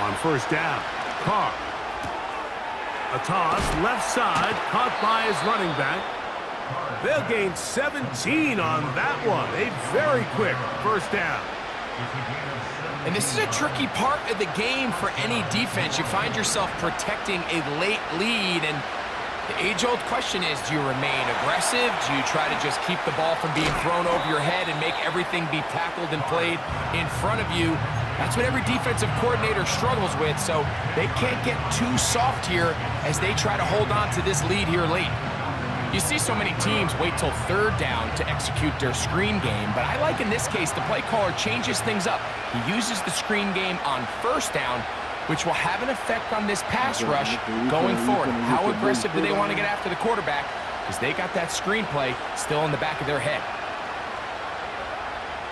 On 1st down, Carr. A toss, left side, caught by his running back. They'll gain 17 on that one. A very quick 1st down. And this is a tricky part of the game for any defense. You find yourself protecting a late lead, and the age-old question is, do you remain aggressive? Do you try to just keep the ball from being thrown over your head and make everything be tackled and played in front of you? That's what every defensive coordinator struggles with, so they can't get too soft here as they try to hold on to this lead here late. You see so many teams wait till 3rd down to execute their screen game, but I like in this case the play caller changes things up. He uses the screen game on 1st down, which will have an effect on this pass rush going forward. How aggressive do they want to get after the quarterback? Because they got that screen play still in the back of their head.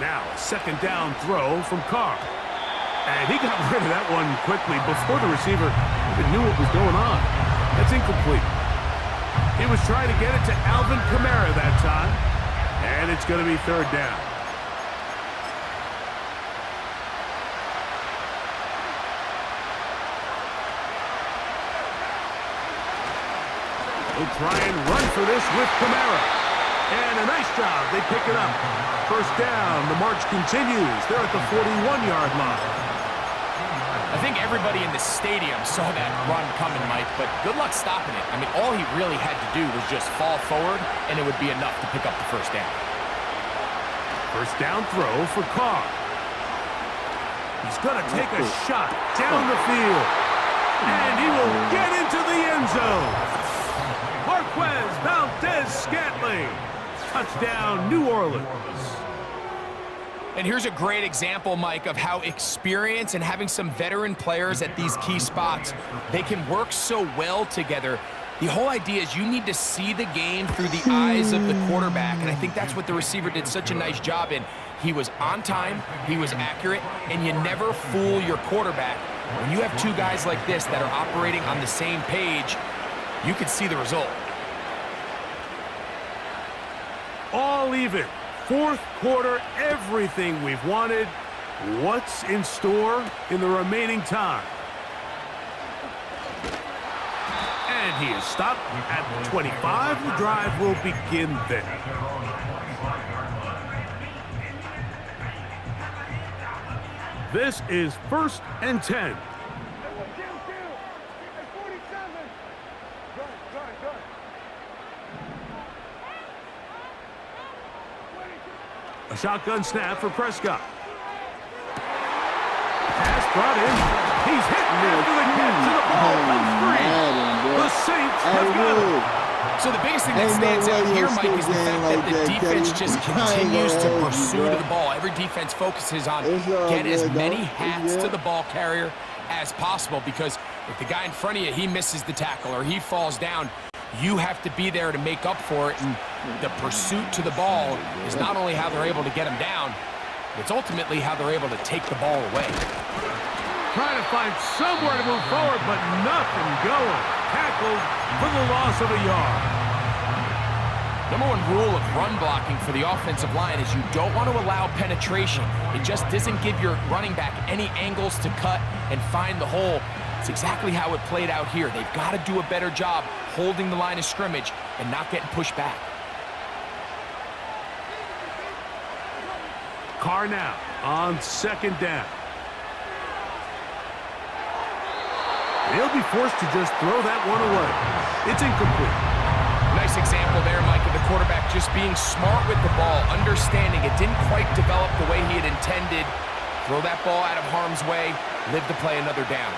Now, 2nd down throw from Carr. And he got rid of that one quickly before the receiver even knew what was going on. That's incomplete. He was trying to get it to Alvin Kamara that time. And it's going to be 3rd down. They'll try and run for this with Kamara. And a nice job. They pick it up. 1st down. The march continues. They're at the 41-yard line. I think everybody in the stadium saw that run coming, Mike, but good luck stopping it. I mean, all he really had to do was just fall forward, and it would be enough to pick up the 1st down. 1st down throw for Carr. He's going to take a shot down the field, and he will get into the end zone. Marquez Valdez-Scantling. Touchdown, New Orleans. And here's a great example, Mike, of how experience and having some veteran players at these key spots, they can work so well together The whole idea is you need to see the game through the eyes of the quarterback, and I think that's what the receiver did such a nice job in. He was on time, he was accurate, and you never fool your quarterback. When you have two guys like this that are operating on the same page, you can see the result. All even. Fourth quarter, everything we've wanted. What's in store in the remaining time? And he is stopped at the 25. The drive will begin there. This is 1st and 10. A shotgun snap for Prescott. Pass brought in. He's hit after the catch, and the ball comes free. The Saints have got it. So the biggest thing that stands out here, Mike, is the fact that the defense just continues to pursue to the ball. Every defense focuses on get as many hats to the ball carrier as possible, because if the guy in front of you, he misses the tackle or he falls down, you have to be there to make up for it. And the pursuit to the ball is not only how they're able to get him down, it's ultimately how they're able to take the ball away. Trying to find somewhere to move forward, but nothing going. Tackled for the loss of a yard. Number one rule of run blocking for the offensive line is you don't want to allow penetration. It just doesn't give your running back any angles to cut and find the hole. It's exactly how it played out here. They've got to do a better job holding the line of scrimmage and not getting pushed back. Carr now on 2nd down. He'll be forced to just throw that one away. It's incomplete. Nice example there, Mike, of the quarterback just being smart with the ball, understanding it didn't quite develop the way he had intended. Throw that ball out of harm's way, live to play another down.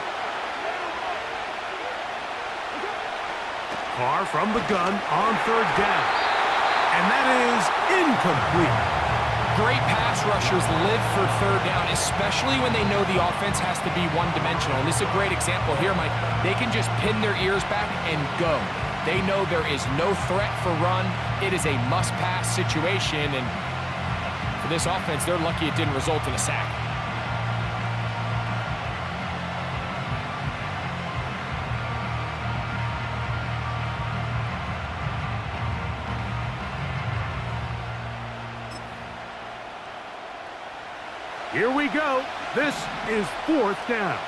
Carr from the gun on 3rd down. And that is incomplete. Great pass rushers live for 3rd down, especially when they know the offense has to be one-dimensional. And this is a great example here, Mike. They can just pin their ears back and go. They know there is no threat for run. It is a must-pass situation, and for this offense, they're lucky it didn't result in a sack. Here we go. This is 4th down.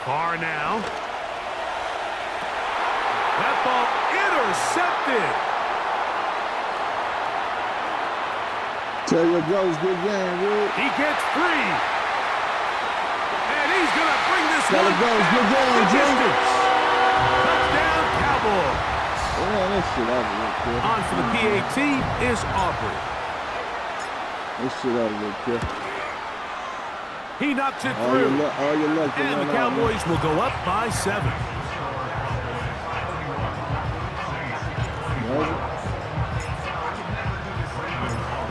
Carr now. That ball intercepted. Tell you goes, good game, Wood. He gets free. And he's going to bring this Tell one it goes, good back game, the Jim. distance. Touchdown, Cowboys. Yeah, that shit out of it, kid. On for the PAT is Aubrey. That shit out of it, kid. He knocks it All through. your luck. And the Cowboys will go up by 7.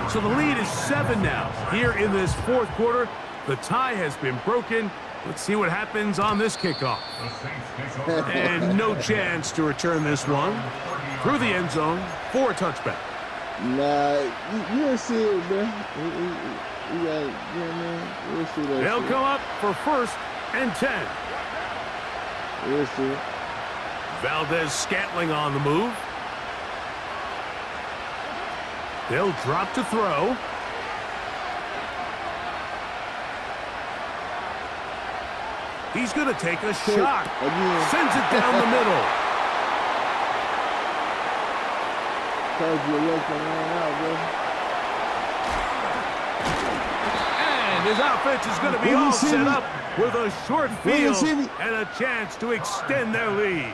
So the lead is 7 now. Here in this 4th quarter, the tie has been broken. Let's see what happens on this kickoff. And no chance to return this one. Through the end zone for a touchback. Nah, you don't see it, man. You got, you know what I mean? We'll see that. They'll shit. come up for 1st and 10. We'll see. Valdez Scantling on the move. They'll drop to throw. He's going to take a shot. Again. Sends it down the middle. Told you to look around, bro. And his offense is going to be all set up with a short field and a chance to extend their lead.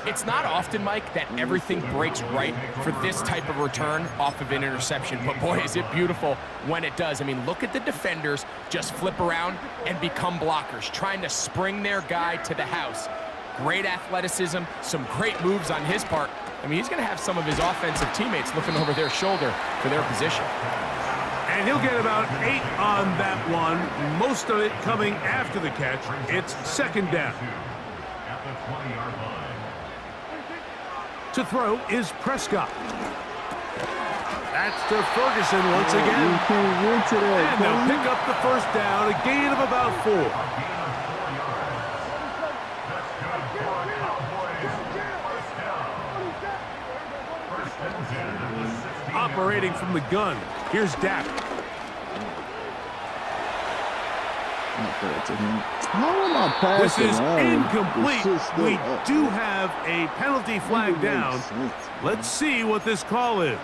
It's not often, Mike, that everything breaks right for this type of return off of an interception. But, boy, is it beautiful when it does. I mean, look at the defenders just flip around and become blockers, trying to spring their guy to the house. Great athleticism, some great moves on his part. I mean, he's going to have some of his offensive teammates looking over their shoulder for their position. And he'll get about 8 on that one, most of it coming after the catch. It's second down. At the 20-yard line. To throw is Prescott. That's to Ferguson once again. And they'll pick up the first down, a gain of about 4. A gain of 4 yards. That's good for a Cowboys first down. First and 10 at the 16-yard line. Operating from the gun, here's Dak. How am I passing? This is incomplete. We do have a penalty flag down. Let's see what this call is.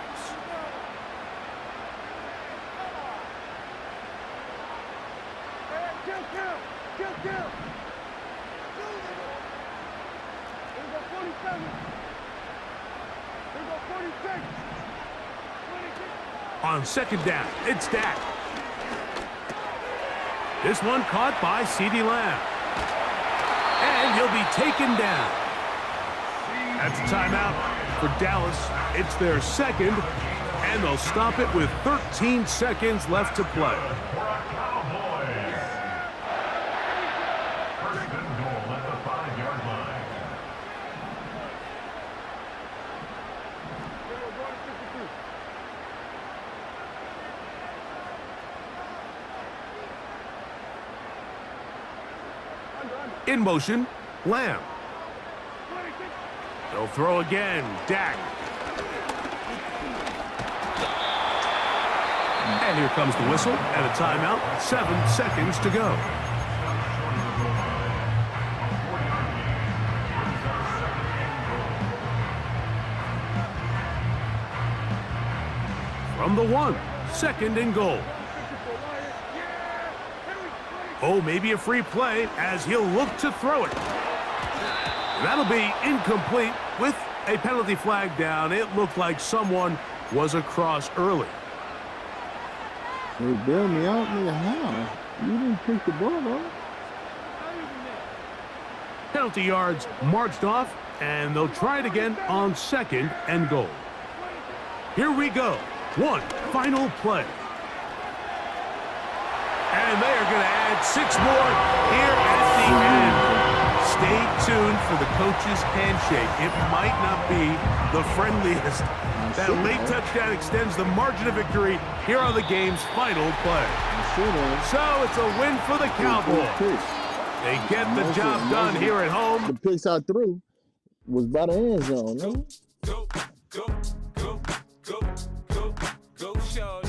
On second down, it's Dak. This one caught by CeeDee Lamb. And he'll be taken down. That's a timeout for Dallas. It's their second, and they'll stop it with 13 seconds left to play. For a Cowboys. First and goal at the 5-yard line. In motion, Lamb. They'll throw again, Dak. And here comes the whistle and a timeout. 7 seconds to go. From the 1, second and goal. Oh, maybe a free play as he'll look to throw it. That'll be incomplete with a penalty flag down. It looked like someone was across early. They bailed me out, nigga. How? You didn't pick the ball up. Penalty yards marched off, and they'll try it again on second and goal. Here we go. One final play. And they are going to add 6 more here at the end. Stay tuned for the coach's handshake. It might not be the friendliest. That late touchdown extends the margin of victory here on the game's final play. So it's a win for the Cowboys. They get the job done here at home. The picks I threw was by the end zone. No? Go, go, go, go, go, go, shorty.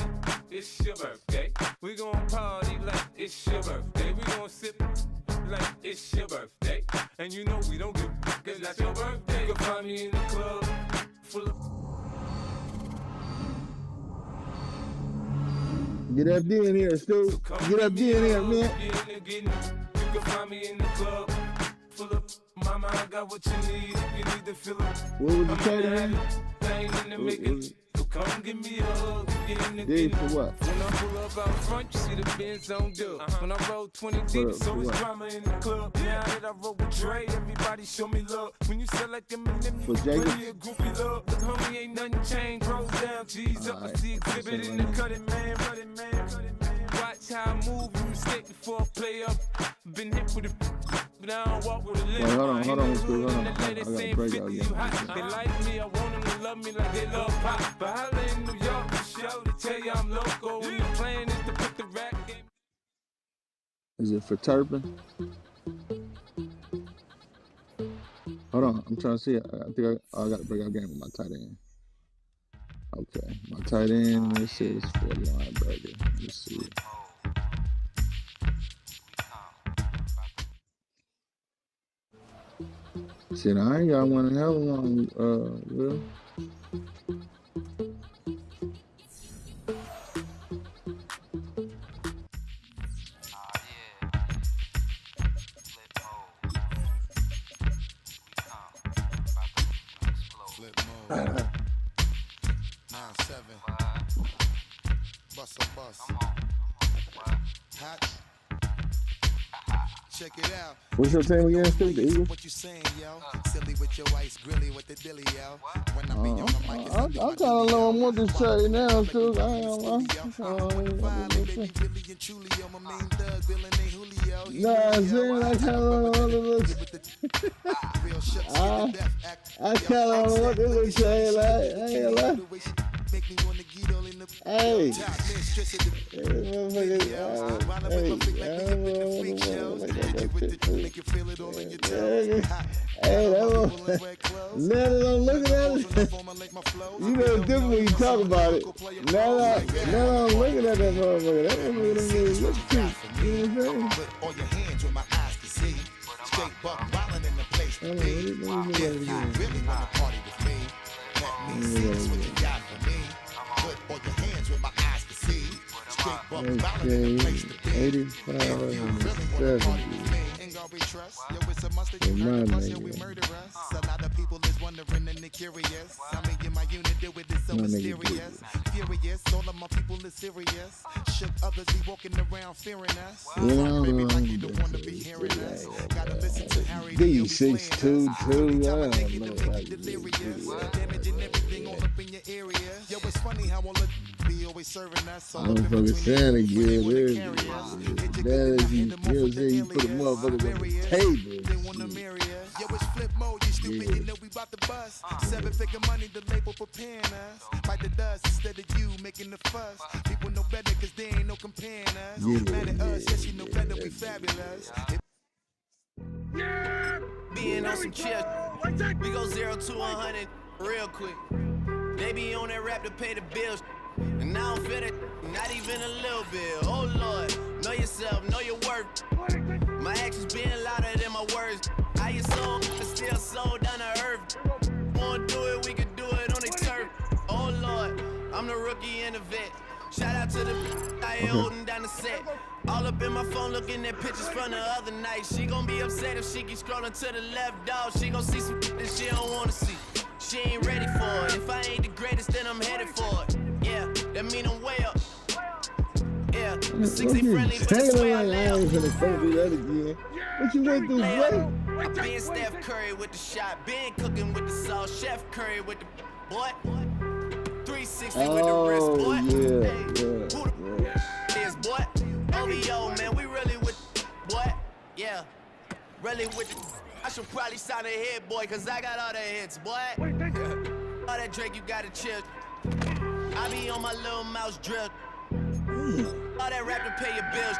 It's your birthday. We gon' party like it's your birthday. We gon' sip like it's your birthday. And you know we don't give cause that's your birthday. You can find me in the club full of... Get that D in here, Stu. Get that D in here, man. You can find me in the club full of... Mama, I got what you need if you need to fill it. What was the tight end? Come give me a hug, get in the D for what? When I pull up out front, you see the Benz on dub. When I roll 20 deep, it's always drama in the club. Now that I roll with Dre, everybody show me love. When you sell like them and them, you bring me a groupie love. Look, homie, ain't nothing changed. Rolls down, G's up, I see exhibit in the cutting, man. Running, man. Watch how I move, you mistake before I play up. Been hit with a but I don't walk with a limp. Hold on, Stu. Hold on. I got to break out again. They like me, I want them to love me like they love pop. But holla in New York, for show to tell you I'm local. When the plan is to put the rap game. Is it for Turpin? Hold on, I'm trying to see. I think I got to break out game with my tight end. Okay, my tight end, this is 40-line burger. Let's see. Shit, I ain't got one in hell long, Will. Flip mode. 9-7. Bust a bus. Hat. check it out. What's your team again, Steve? The Eagles? What you saying, yo? Silly with your ice grilly with the dilly, yo. When I be on the mic, I'm kind of low on what this trade now, too. I ain't gonna lie. Nah, I'm saying I kind of low on this. I kind of low on what this trade like. I ain't gonna lie. Hey, now that I'm looking at it, you know it's different when you talk about it. Now that I'm looking at that motherfucker, that motherfucker looks cute. You know what I'm saying? Put all your hands where my eyes can see. Straight buck wildin' in the place to be. If you really wanna party with me, let me see what you got for me. Put all your hands where my eyes can see. Straight buck wildin' in the place to be. 85 and 70. We trust. Yo, it's a must that you murder us. Yo, we murder us. A lot of people is wondering and they curious. I mean, in my unit do it is so mysterious. Furious, all of my people is serious. Shook others be walking around fearing us. Baby, like you don't want to be hearing us. Gotta listen to Harry. D622. Damaging everything all up in your area. Yo, it's funny how all of be always serving us. I'm fucking Santa good. That is, you put a motherfucker on the table. Yo, it's flip mode, you stupid, you know we bout to bust. 7-figure money, the label preparing us. Bite the dust instead of you making the fuss. People know better cause there ain't no comparing us. Mad at us, yes, you know better, we fabulous. Being on some chill, we go 0 to 100 real quick. They be on that rap to pay the bills. And I don't feel it, not even a little bit. Oh Lord, know yourself, know your worth. My actions being louder than my words. I get sold, but still sold down to earth. Wanna do it, we can do it on the turf. Oh Lord, I'm the rookie and the vet. Shout out to the I ain't holding down the set. All up in my phone looking at pictures from the other night. She gon' be upset if she keep scrolling to the left, dog. She gon' see some that she don't wanna see. She ain't ready for it. If I ain't the greatest, then I'm headed for it. Yeah, that mean I'm way up. Yeah, the 60 friendly, but I swear I live. What you went through, bro? I been Steph Curry with the shot, been cooking with the sauce, Chef Curry with the boy. 360 with the wrist, boy. Who the is, boy? OVO, man, we really with boy. Yeah, really with the. I should probably sign a hit, boy, cause I got all the hits, boy. All that Drake, you gotta chill. I be on my little mouse drill. All that rap to pay your bills.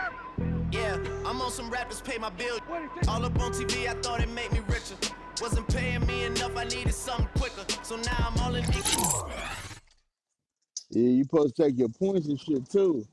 Yeah, I'm on some rappers pay my bills. All up on TV, I thought it made me richer. Wasn't paying me enough, I needed something quicker. So now I'm all in deep. Yeah, you supposed to take your points and shit too.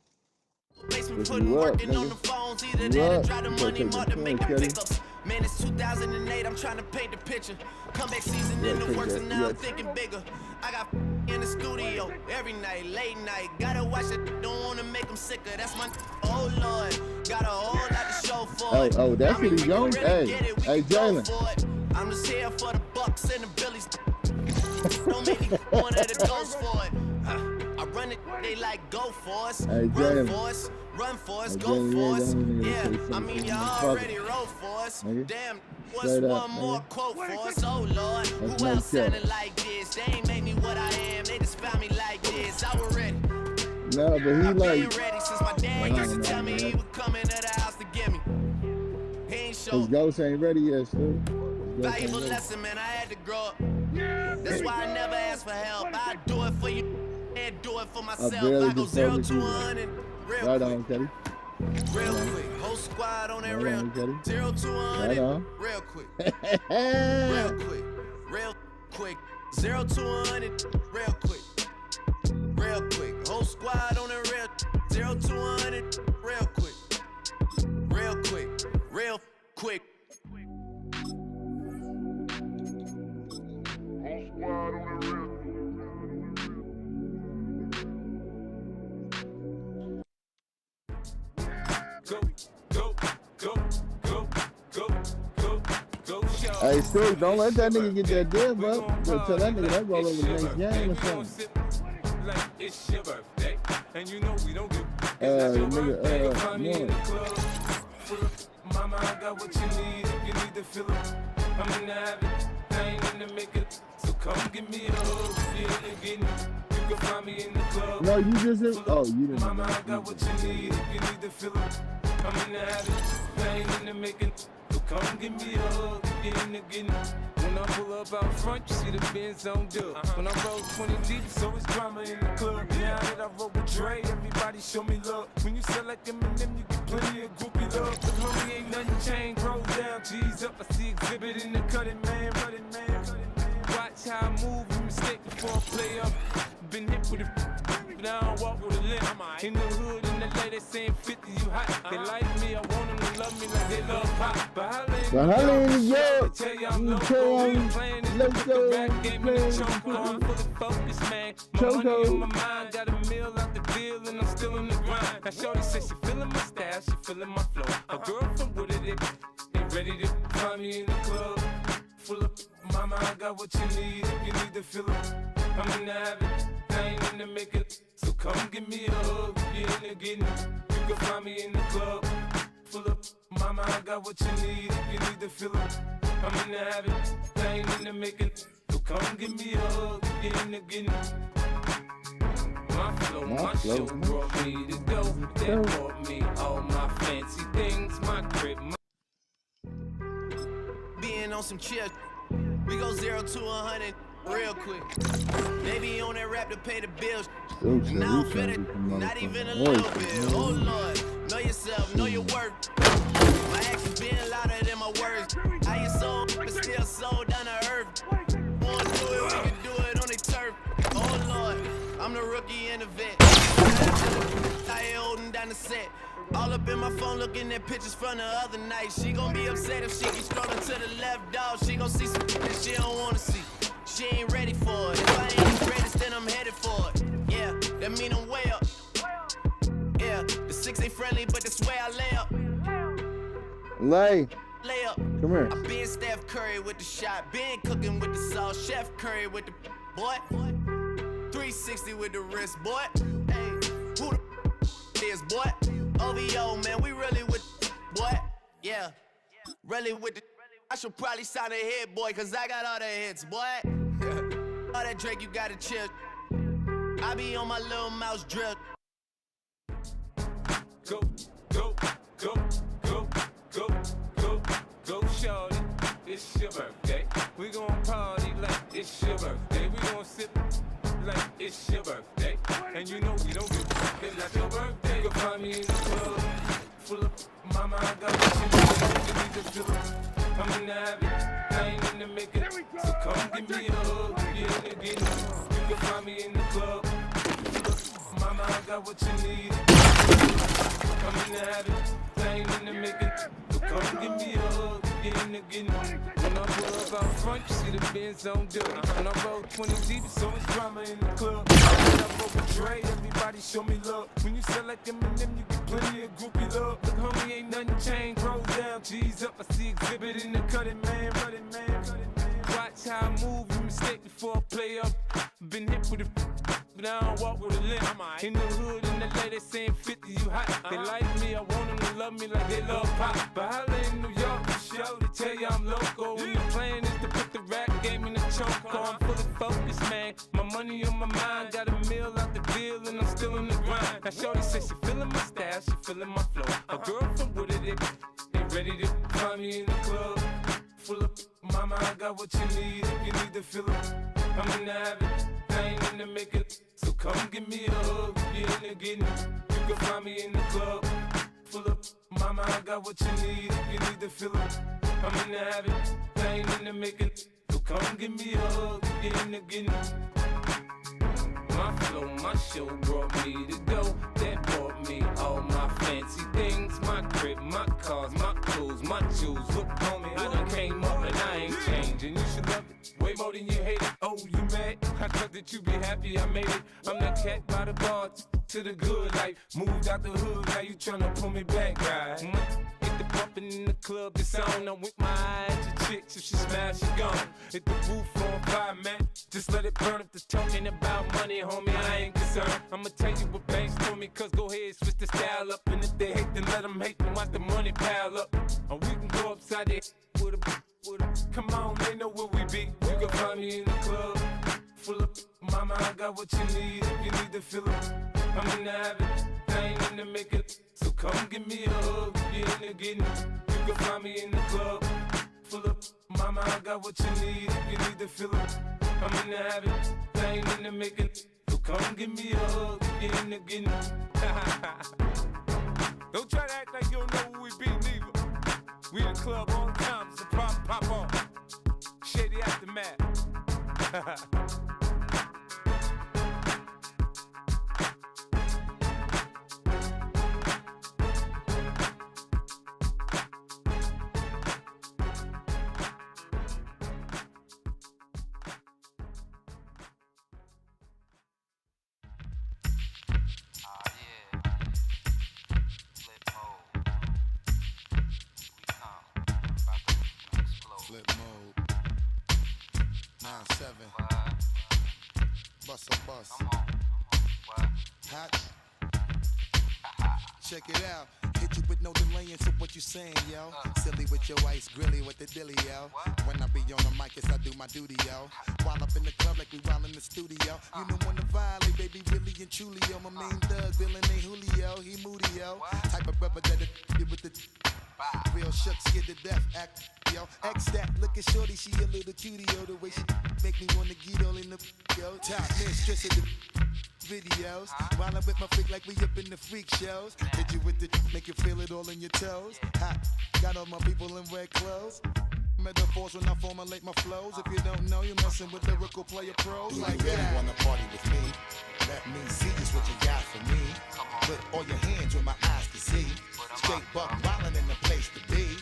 Basement putting working on the phones, either that or drive the money mark to make the pickups. Man, it's 2008, I'm trying to paint the picture. Comeback season in the works and now I'm thinking bigger. I got in the studio every night, late night. Gotta watch it, don't wanna make them sicker. That's my, oh Lord. Got a whole lot to show for it. Oh, that's what he's young. Hey, Jalen. I'm just here for the Bucks and the Billies. Don't make me one of the ghosts for it. I run it, they like go for us. Run for us, run for us, go for us. Yeah, I mean you already wrote for us. Damn, what's one more quote for us? Oh Lord, who else sounded like this? They ain't make me what I am, they just found me like this. I was ready. No, but he like. Been ready since my dad used to tell me he would come into the house to get me. He ain't show. His ghost ain't ready yet, still. Valuable lesson, man. I had to grow up. That's why I never ask for help. I do it for you and do it for myself. I go 0 to 100 real right quick. On, Teddy. Real quick. Whole squad on that real. 0 to 100 real quick. Real quick. Real quick. 0 to 100 real quick. Real quick. Whole squad on the real. 0 to 100 real quick. Real quick. Real quick. Hey, Steve, don't let that nigga get that deal, bro. Just tell that nigga that roll over the next game or something. Like it's your birthday, and you know we don't give. Nigga, Mama, I got got what you need if you need to feel it. I'm in the habit, I ain't in the make it. So come give me a hug if you're in the getting. You can find me in the club. No, you just didn't. Oh, you didn't. Mama, I got what you need if you need to feel it. I'm in the habit, I ain't in the making. So come give me a hug if you're in the getting. When I pull up out front, you see the Benz on dub. When I roll 20 deep, so it's drama in the club. Now that I roll with Dre, everybody show me love. When you sell like Eminem, you get plenty of groupie love. But homie, ain't nothing changed, rolls down, G's up. I see exhibit in the cutting, man, running, man. Watch how I move, you mistake before I play up. Been hit with it, but I don't walk with a limp. In the hood, in the lady saying 50, you hot. They like me, I want them to love me like they love pop. But holla in the yard, tell you I'm loco. Playing this the rap game in the choke. I'm fully focused, man. My money on my mind, got a meal out the deal, and I'm still in the grind. Now shorty says she feeling my style, she feeling my flow. A girl from Wooded, they ready to find me in the club. Full of mama, I got what you need if you need to feel it. I'm in the habit, I ain't in the make it. So come give me a hug if you're in the getting. You can find me in the club. Full of mama, I got what you need if you need to feel it. I'm in the habit, I ain't in the make it. So come give me a hug if you're in the getting. My flow, my show brought me to go. That brought me all my fancy things, my crib, my Being on some chill, we go 0 to 100 real quick. They be on that rap to pay the bills. And I don't feel it, not even a little bit. Oh Lord, know yourself, know your worth. My actions being louder than my words. I get sold, but still sold down to earth. Wanna do it, we can do it on the turf. Oh Lord, I'm the rookie and the vet. I ain't holding down the set. All up in my phone looking at pictures from the other night. She gon' be upset if she keep scrolling to the left, dog. She gon' see some that she don't wanna see. She ain't ready for it. If I ain't the greatest, then I'm headed for it. Yeah, that mean I'm way up. Yeah, the 6 ain't friendly, but that's where I lay up. Lay up. Come here. I been Steph Curry with the shot. Been cooking with the sauce. Chef Curry with the boy. 360 with the wrist, boy. Hey, who the is, boy? OVO, man, we really with boy. Yeah, really with the. I should probably sign a hit, boy, cause I got all the hits, boy. All that Drake, you gotta chill. I be on my little mouse drip. Go, go, go, go, go, go, go, shorty. It's your birthday. We gon' party like it's your birthday. We gon' sip like it's your birthday. And you know we don't give a fuck, it's not your birthday. You can find me in the club, full of mama, I got what you need. You need to feel it. I'm in the habit, I ain't in the making. So come give me a hug, get in the getting. You can find me in the club, full of mama, I got what you need. I'm in the habit, I ain't in the making. So come give me a hug, get in the getting. When I pull up out front, you see the Benz on dub. When I roll 20 deep, so it's drama in the club. When I roll with Dre, everybody show me love. When you sell like Eminem, you get plenty of groupie love. Look, homie, ain't nothing changed, rolls down, G's up. I see exhibit in the cutting, man, running, man. Watch how I move, you mistake before I play up. Been hit with it, but I don't walk with a limp. In the hood, in the lady saying 50, you hot. They like me, I want them to love me like they love pop. But holla in New York, for show, they tell you I'm loco. And the plan is to put the rap game in the choke. I'm fully focused, man. My money on my mind, got a meal out the deal, and I'm still in the grind. Now shorty says she feeling my style, she feeling my flow. A girl from Wooded, they ready to find me in the club. Full of mama, I got what you need if you need to feel it. I'm in the habit, I ain't in the make it. So come give me a hug if you're in the getting. You can find me in the club. Full of mama, I got what you need if you need to feel it. I'm in the habit, I ain't in the make it. So come give me a hug if you're in the getting. My flow, my show brought me to go. That brought me all my fancy things. My crib, my cars, my clothes, my jewels. Look, homie, I done came up and I ain't changing. You should love it way more than you hate it. Oh, you mad? I thought that you be happy I made it. I'm that cat by the bar to the good life. Moved out the hood, now you tryna pull me back, right? Hit the bumpin' in the club, the sound. I'm with my eyes to chicks. If she smash, she gone. Hit the roof on fire, man. Just let it burn. If they're talking about money, homie, I ain't concerned. I'ma tell you what banks told me, cause go ahead, switch the style up. And if they hate, then let them hate, then watch the money pile up. Or we can go decide they with a, come on, they know where we be. You can find me in the club, full of mama, I got what you need. If you need to fill up, I'm in the habit, I ain't in the making. So come give me a hug, if you're in the getting. You can find me in the club, full of mama, I got what you need. If you need to fill up, I'm in the habit, I ain't in the making. So come give me a hug, if you're in the getting. Don't try to act like you don't know who we be, neither. We in the club all the time, so pop on. Shady Aftermath. Flip mode. 9-7. Bust a bus. Hot. Check it out. Hit you with no delaying, so what you saying, yo? Silly with your ice, grilly with the dilly, yo. When I be on the mic, yes, I do my duty, yo. While up in the club like we while in the studio. You know when to violate, baby, really and truly, yo. My main thug, villain ain't Julio, he moody, yo. Type of brother that it with the real shook, scared to death, act, yo. X that, looking shorty, she a little cutie, yo. The way she make me wanna get all in the, yo. Top mistress of the videos. While I'm with my freak like we up in the freak shows. Hit you with the, make you feel it all in your toes. Hot, got all my people in red clothes. Metaphors when I formulate my flows. If you don't know, you're messing with lyrical player pros. Like you really wanna party with me? Let me see just what you got for me. Put all your hands where my eyes can see. Straight buck wildin' in the place to be.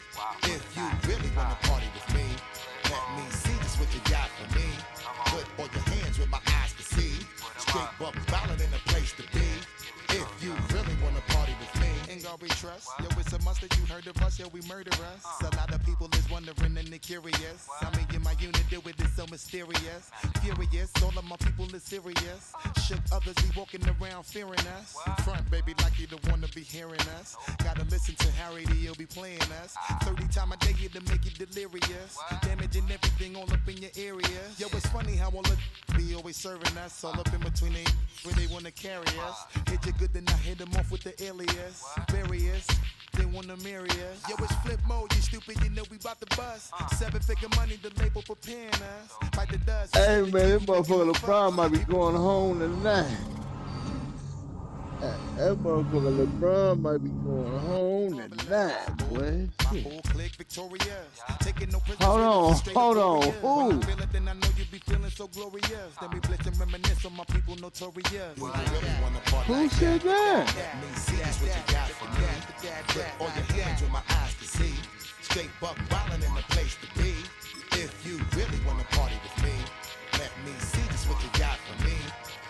If you really wanna party with me, let me see just what you got for me. Put all your hands where my eyes can see. Straight buck wildin' in the place to be. If you really wanna party with me, ain't gonna be trust. Yo, it's a must that you heard of us, yo, we murder us. A lot of people is wondering and they curious. I mean, in my unit, deal with it so mysterious. Furious, all of my people is serious. Shook others be walking around fearing us. Front, baby, like you don't wanna be hearing us. Gotta listen to Harry, he'll be playing us. 30 times a day here to make you delirious. Damaging everything all up in your area. Yo, it's funny how all the be always serving us. All up in between they where they wanna carry us. Hit you good, then I hit them off with the alias. Various, they wanna marry us. Yo, it's flip mode, you stupid, you know we bout to bust. 7-figure money, the label preparing us. Bite the dust. Hey man, this motherfucker LeBron might be going home tonight. That motherfucker LeBron might be going home tonight, boy. Hold on. Ooh. Then I know you be feeling so glorious. Then we blitz and reminisce on my people notorious. Who said that? Let me see just what you got for me. Put all your hands where my eyes can see. Straight buck wildin' in the place to be. If you really wanna party with me, let me see just what you got for me.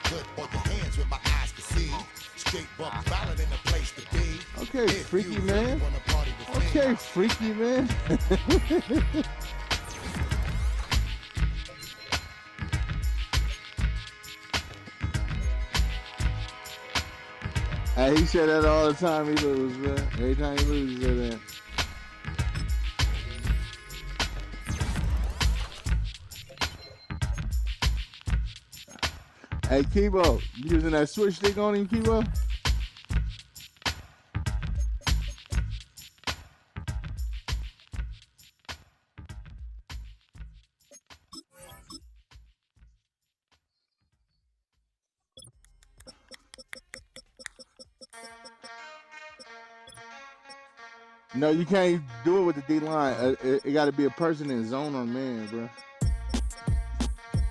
Put all your hands where my eyes can see. Straight buck wildin' in the place to be. Okay, freaky man. Okay, freaky man. Hey, he said that all the time he loses, man. Every time he loses, he said that. Hey, Kibo, you using that switch stick on him, Kibo? No, you can't do it with the D-line. It got to be a person in zone on man, bro.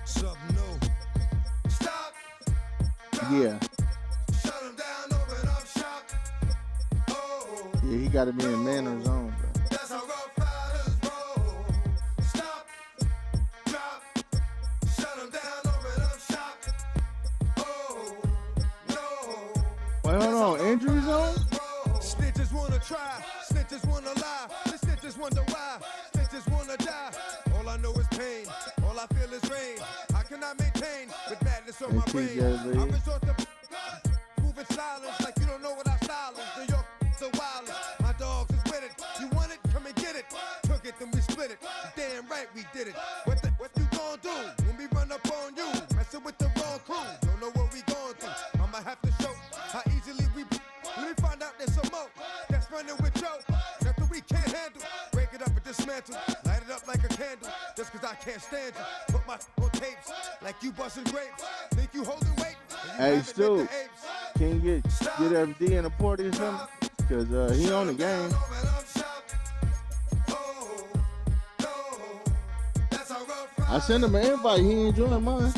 Something new. Stop. Yeah. Shut him down, open up shop. Oh. Yeah, he got to be in man or zone, bro. That's how rough riders roll. Stop. Drop. Shut him down, open up shop. Oh. No. Wait, hold on. Injury zone? Snitches wanna try. Snitches wanna lie, the snitches wonder why. Snitches wanna die. All I know is pain, all I feel is rain. How can I maintain with madness on my brain? I resort to moving silence like you don't know what our style is. New York so wild. My dogs is with it. You want it? Come and get it. Took it get it. What you gonna do when we run up on you? Messing with the wrong crew. Don't know what we going through. I'ma have to show how easily we. Let me find out there's some more that's running with Joe. Nothing we can't handle. Break it up and dismantle. Light it up like a candle. Just cause I can't stand you. Put my on tapes like you busting grapes. Think you holding weight? Hey, Stu, can you get FD in a party or something? Cause he on the game. I sent him an invite. He ain't join mine.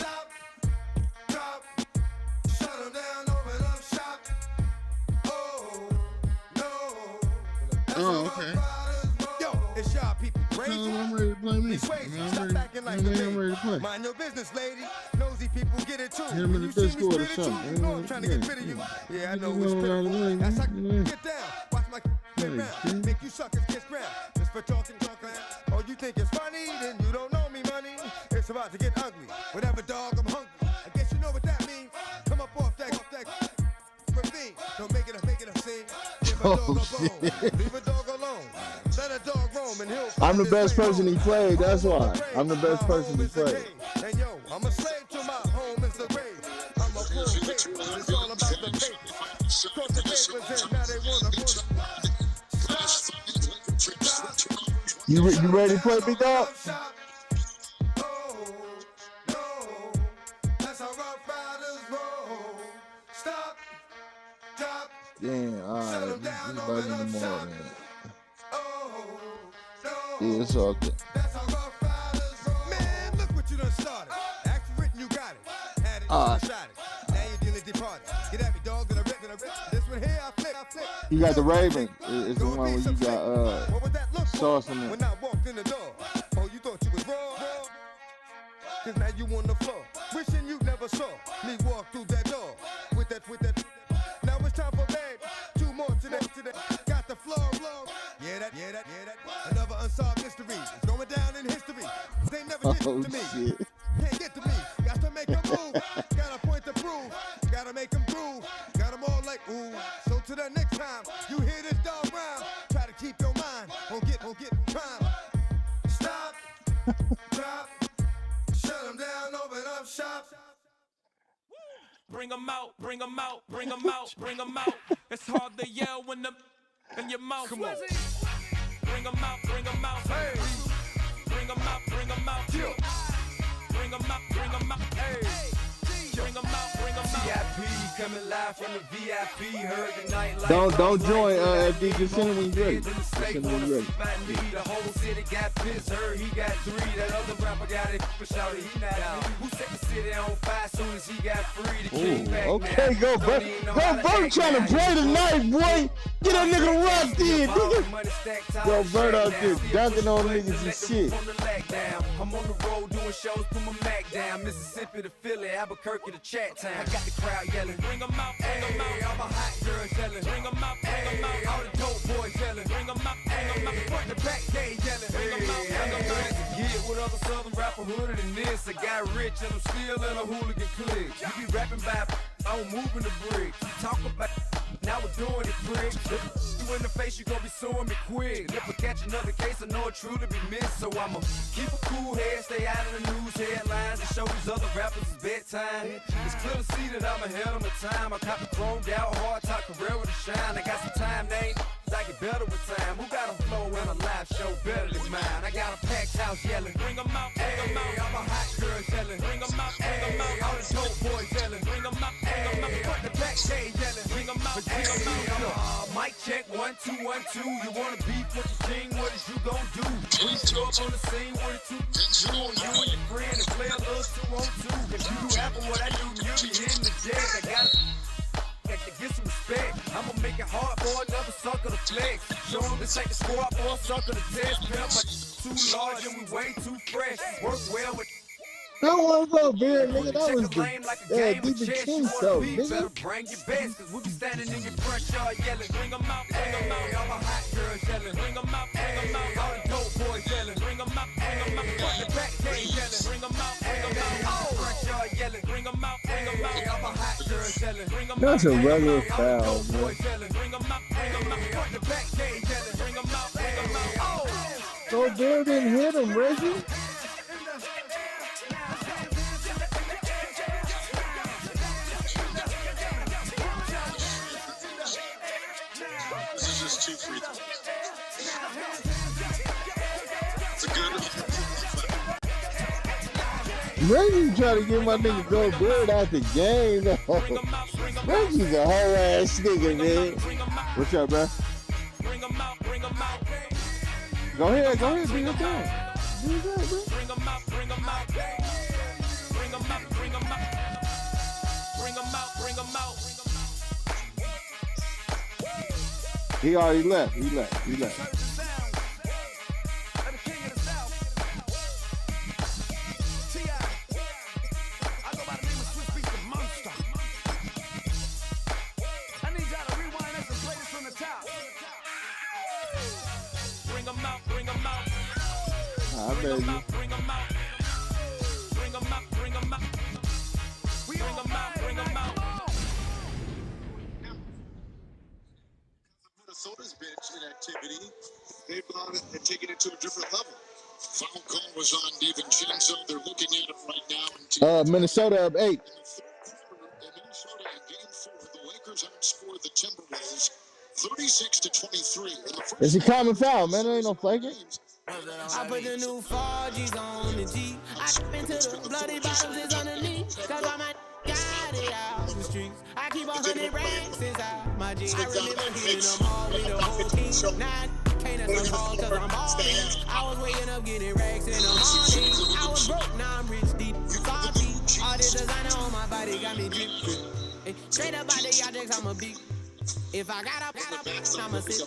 Oh, okay. Yo, it's y'all people crazy. I'm ready to play me. I'm ready to play. Mind your business, lady. Nosy people get it too. Hit him in the Discord or something. You know I'm trying to get rid of you. Yeah, I know it's pretty. That's how get down. Watch my get round. Make you suckers kiss ground. Just for talking. Oh, you think it's funny? Then you don't know me, money. It's about to get ugly. Whatever, dog, I'm hungry. I guess you know what that means. Come up off that ravine. Don't make it a scene. Give a dog a bone. Leave a dog alone. Let a dog roam and he'll. I'm the best person he played. That's why. I'm the best person he played. And yo, I'm a slave to my home is the grave. I'm a full paper. It's all about the paper. Cross the papers and now they wanna. You ready to play, big dog? Damn, alright, this is better than tomorrow, man. Yeah, it's all good. Man, look what you done started. Act written, you got it. Had it, shot it. Now you're dealing departed. Get at me, dog, and I rip. This one here, I flip. You got the Raven. It's the one where you got sauce in it. When I walked in the door, oh, you thought you was raw? Cause now you on the floor. Wishing you never saw me walk through that door. With that. Now it's time for bed. Two more today. Got the floor. Yeah, that. Another unsolved mystery. It's going down in history. They never get to me. Shit. Can't get to me. Got to make a move. Got a point to prove. Gotta make them groove. Got them all like, ooh. So to the next time you hear this dog rhyme, try to keep your mind on get crime. Stop. Drop. Shut them down. Open up shop. Bring them out. It's hard to yell when the in your mouth. Come on. Bring them out. Hey. Bring them out. Bring them out. Hey. Bring them out. VIP coming live from the VIP. Heard the night light. Don't join FD. Just send him when you're ready. The whole city got pissed. Heard he got 3. That other rapper got it. For shouted he not out. Who set the city on fire soon as he got free? The king back okay, now. go, Bert trying to play tonight, boy. Get that nigga rocked in, nigga. Yo, Bert out there dunking on niggas and shit. I'm on the road doing shows, put my Mac down. Mississippi to Philly, Albuquerque to Chat Town. I got the crowd yelling, bring them out, all my hot girls yelling, bring them out, all the dope boys yelling, bring them out, front the back gate yelling, bring them out, Yeah, what other southern rapper hooded than this? I got rich and I'm still in a hooligan clique. You be rapping by, I'm moving the bricks. Talk about, now we're doing it, prick. You in the face, you gon' be suing me quick. If I catch another case, I know it truly be missed. So I'ma keep a cool head, stay out of the news headlines, and show these other rappers it's bedtime. It's clear to see that I'm ahead of my time. I cop the chromed out, hard top career with a shine. I got some time, name. I get better with time. Who got a flow and a live show better than mine? I got a packed house yelling, bring them out, all my hot girls yelling, bring them out, all the dope boys yelling, bring them out, front the back gate yelling, bring them out, mic check, 1 2 1 2. You wanna beef with the king? What is you gon' do? When you show up on the scene with a 2, you and your friend and play a little 2 on 2. If you do half of what I do, you'll be hitting the deck. I got to get some respect. I'ma make it hard for another sucker to flex. Show them this ain't the squad for a sucker to test. Pimp, my too large and we way too fresh. Work well with. That was so big, nigga. That was the DJ King show, nigga. Bring your best, cause we be standing in your front yard yelling. Bring them out, all my hot girls yelling. Bring them out, all the dope boys yelling. Bring them out, front the back gate yelling. Bring them out, front yard yelling. Bring them out, all my hot girls yelling. Bring them out, that's a regular foul, man. Bring them out, front the back gate yelling. Bring them out, So Bill didn't hit him, Reggie. Reggie trying to get my nigga Go Bird out the game. Reggie's a whole ass nigga, man. What's up, bro? Go ahead, do your thing. Do your thing, bro. He already left. He left. I bet you. Minnesota's bench inactivity, they've gone and taken it to a different level. Foul call was on DiVincenzo. They're looking at it right now. Minnesota up 8. In Minnesota in Game 4, the Lakers outscored the Timberwolves 36-23. It's a common foul, man. There ain't no flaking. I put the new 4Gs on the G. I into the bloody bottoms is underneath. Cause I'm got it out the streets. I keep 100 racks inside my G. I remember hitting them all with the whole team. Now I can't answer calls cause I'm balling. I was waking up getting racks in the morning. I was broke, now I'm rich deep. Salty. All this designer on my body got me drip. Straight up by the objects, I'm a beat. If I got up, I'ma sip.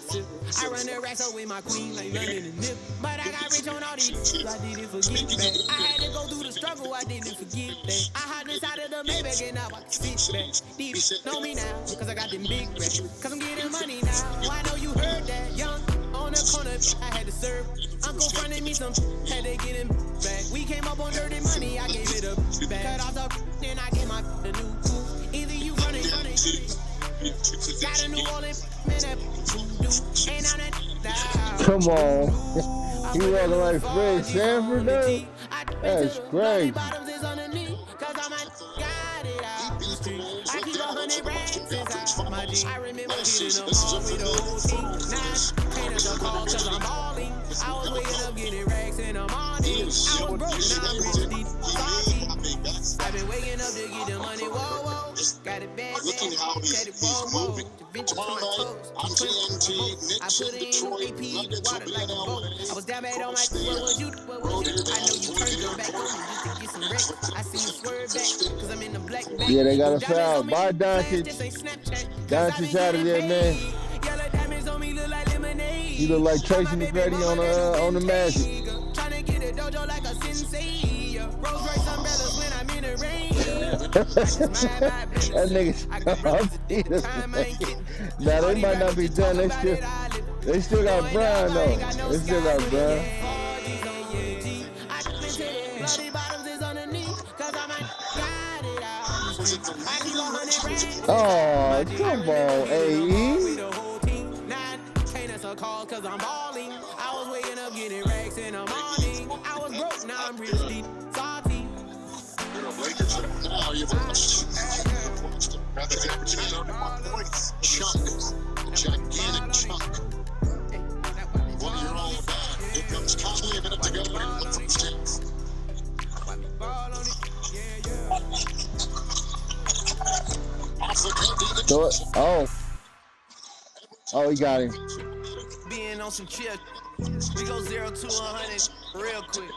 I run the racks up with my queen like London and Nip. But I got rich on all these, I didn't forget that. I had to go through the struggle, I didn't forget that. I hopped inside of the Maybach and now I can sit back. These know me now, cause I got them big racks. Cause I'm getting money now, I know you heard that. Young, on the corner, I had to serve. Uncle fronted me some, had to get him back. We came up on dirty money, I gave it a back. Cut off the, then I gave my a new coupe. Either you running. Got a New Orleans man that ain't on that. Come on. He walking like Fred Sanford, though. That's great. I keep 100 racks inside my jeans. I remember getting them all with the whole team. Now can't answer call cause I'm balling. I was waking up getting racks in the morning. I was broke, now I'm rich deep. I've been waking up to get the money, whoa. Got it bad, looking how he's moving. Tomorrow night on TNT, Knicks in Detroit, Nuggets will be in LA. I was down bad on my what was you? I know you turned them back on me just to get some wreck. I see you swerve back, cause I'm in the black bag. Yeah, they got a foul. Bye, Doncic. Doncic out of there, man. He look like Tracy McGrady on the Magic. Trying to get a dojo like a sensei. Rose Royce umbrellas when I'm in the rain. That nigga. Now they might not be done. They still got Brown though. They still got Brown. Oh, come on, AE. Cause I'm balling. I was waking up getting racks in the morning. I was broke, now I'm rich deep. Salty. Lakers now you've watched them. Rather than opportunity on 1 point. Gigantic chunk. What you're all about. Here comes Conley, a minute to go in the first half. Oh, he got him. Being on some chill. We go 0 to 100 real quick.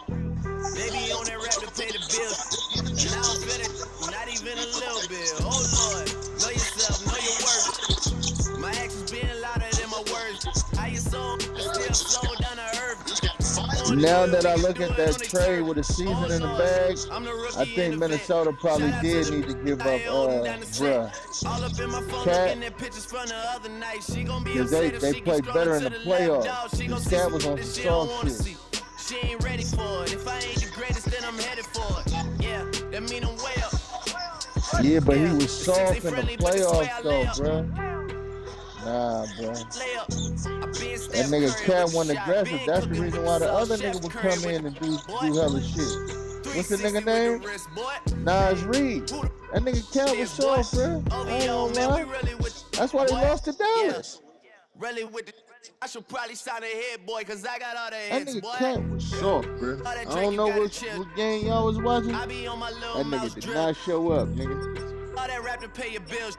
They be on that rap to pay the bills. And I don't feel it, not even a little bit. Oh Lord, know yourself, know your worth. My actions being louder than my words. How you soul, still slow down to earth. Now that I look at that trade with a season in the bag, I think Minnesota probably did need to give up bruh. Cat, because they played better in the playoffs. Because Cat was on some strong shit. She ain't ready for it. If I ain't the greatest, then I'm headed for it. Yeah, that mean I'm way up. Yeah, but he was soft in the playoffs though, bruh. Nah, bro. That nigga Cat won the dresser. That's the reason why the other nigga would come in and do hella shit. What's the nigga name? Nas Reed. That nigga Cat was soft, bro. I ain't gonna lie. That's why they lost to Dallas. I should probably sign a hit, boy, cause I got all the That hits, nigga boy. Cat was soft, bro. I don't know what game y'all was watching. I be on my little That nigga did not show up, nigga. All that rap to pay your bills.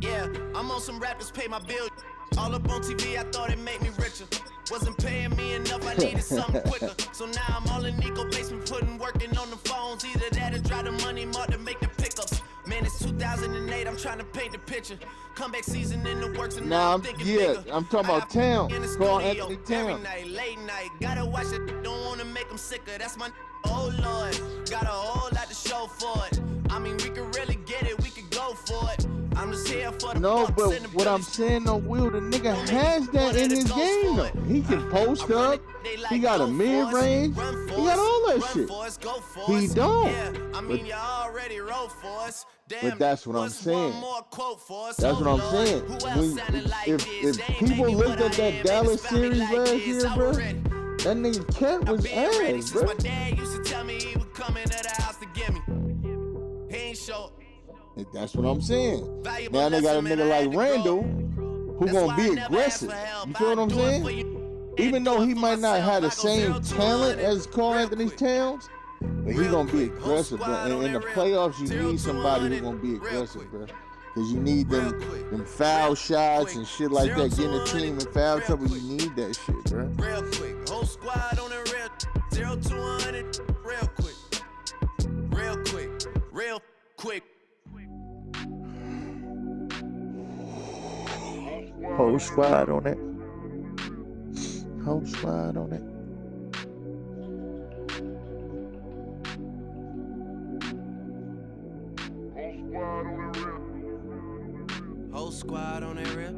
Yeah, I'm on some rappers pay my bills. All up on TV, I thought it made me richer. Wasn't paying me enough, I needed something quicker. So now I'm all in Nico basement, working on the phones. Either that or drive the money mark to make the pickups. Man, it's 2008, I'm trying to paint the picture. Comeback season in the works, and now I'm thinking bigger. I'm talking about Town. Carl Anthony Town. Every night, late night, gotta watch it. Don't wanna make them sicker. That's my oh Lord. Got a whole lot to show for it. I mean, we could really get it, we could go for it. I'm just here for the no, but what I'm saying, no, Will, the nigga has that in his game, though. He can post up. He got a mid-range. He got all that shit. He don't. But that's what I'm saying. That's what I'm saying. If people looked at that Dallas series last year, bro, that nigga Cat was ass, bro. My dad used to tell me he would come into the house to get me. He ain't show. That's what I'm saying. Now they got a nigga like Randall who gonna be aggressive. You feel what I'm saying? Even though he might not have the same talent as Carl Anthony Towns, but he gonna be aggressive, bro. And in the playoffs, you need somebody who gonna be aggressive, bro. Cause you need them foul shots and shit like that. Getting the team in foul trouble, you need that shit, bro. Real quick, whole squad on the real 0 to 100, real quick, real quick, real quick. Whole squad on it. Whole squad on it. Whole squad on that rip.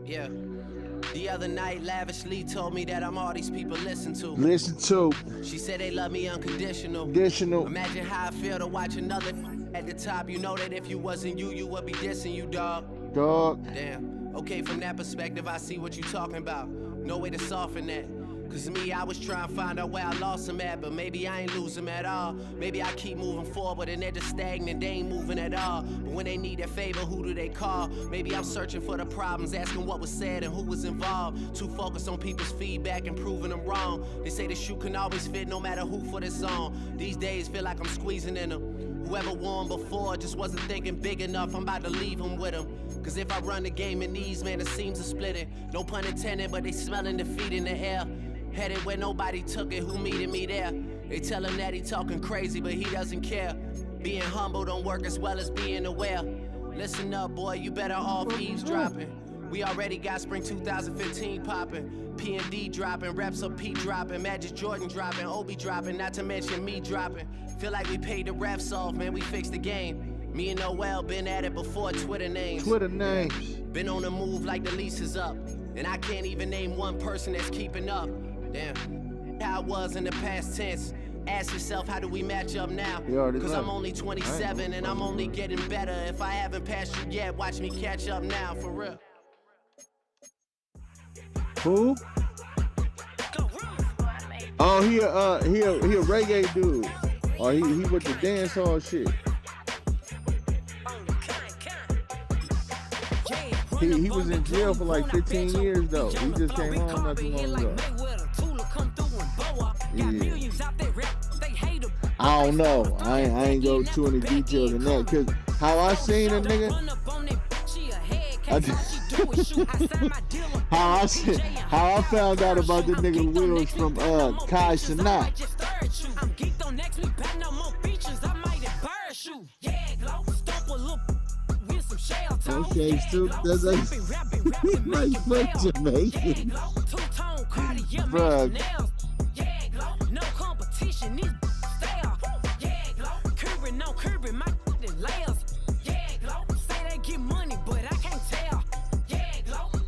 Yeah. The other night, lavishly told me that I'm all these people listen to. She said they love me unconditional. Imagine how I feel to watch another at the top. You know that if you wasn't you, you would be dissing you, dog. Damn. Okay, from that perspective, I see what you talking about. No way to soften that. Cause me, I was trying to find out where I lost him at, but maybe I ain't lose him at all. Maybe I keep moving forward and they're just stagnant, they ain't moving at all. But when they need a favor, who do they call? Maybe I'm searching for the problems, asking what was said and who was involved. Too focused on people's feedback and proving them wrong. They say the shoe can always fit no matter who for this song. These days feel like I'm squeezing in them. Whoever won before just wasn't thinking big enough, I'm about to leave him with him. Cause if I run the game in these, man, the seams are splitting. No pun intended, but they smelling defeat in the air. Headed where nobody took it, who meeted me there? They tell him that he talking crazy, but he doesn't care. Being humble don't work as well as being aware. Listen up, boy, you better off eavesdropping. We already got spring 2015 popping. P&D dropping, reps up P dropping, Magic Jordan dropping, Obi dropping, not to mention me dropping. Feel like we paid the refs off, man, we fixed the game. Me and Noel been at it before, Twitter names. Been on the move like the lease is up. And I can't even name one person that's keeping up. Damn, how I was in the past tense. Ask yourself, how do we match up now? Cause I'm only 27 and I'm only getting better. If I haven't passed you yet, watch me catch up now, for real. Who? Oh, he a reggae dude. Or he with the dance hall shit. He was in jail for like 15 years though. He just came home not too long ago. Yeah. I don't know. I ain't go too any details in that. Cause how I seen a nigga, how I found out about the nigga Wills from Kai Cenat. Okay, still that's like Jamaican. Bruh. No competition, these style. Curbing, no curbing, my layers. Say they get money, but I can't tell.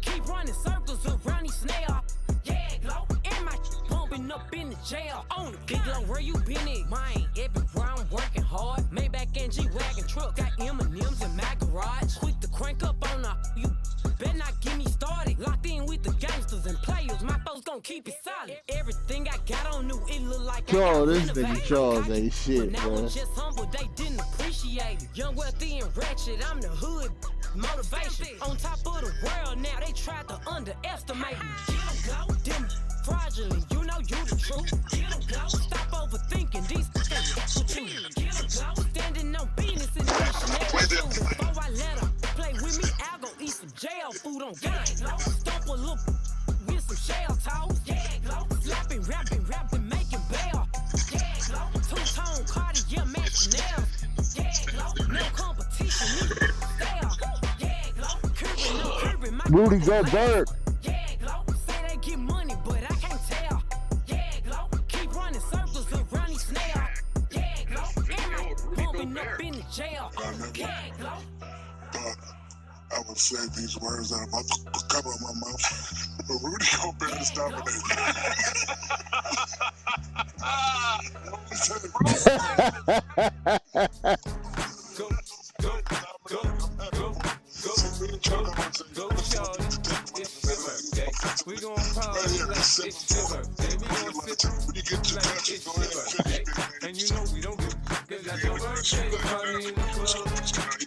Keep running circles around these snails. And my bumping up in the jail. On the big low, where you been at? Mine, everywhere I'm working hard. Maybach and G-Wagon truck, got M&M's in my garage. Quick to crank up on the, you better not get me started. Locked in with the gangsters and players, my folks gon' keep it solid. Everything I got on new, it look like Charles, this nigga Charles ain't shit, now bro. I'm just humble, they didn't appreciate it. Young, wealthy, and ratchet, I'm the hood. Motivation on top of the world now, they tried to underestimate me. Get 'em go, them fraudulent, you know you the truth. Get 'em go, stop overthinking these what you. Get 'em go, standing on business in the missionary. Before I let 'em play with me, I'll go eat some jail food on gang. Stomp a little with some shell toes. Slapping, rapping, making bail. Two-tone Cartier match nails. No competition, Rudy Gobert. say they get money, but I can't tell. Keep running circles around these snails. Bumping up in the jail. I would say these words that are about to come out my mouth, but Rudy Gobert is dominating. Go, Charlie. It's your birthday. We gon' party like it's your birthday. We gon' sip like it's your birthday. And you know we don't give like your birthday. Party in the club.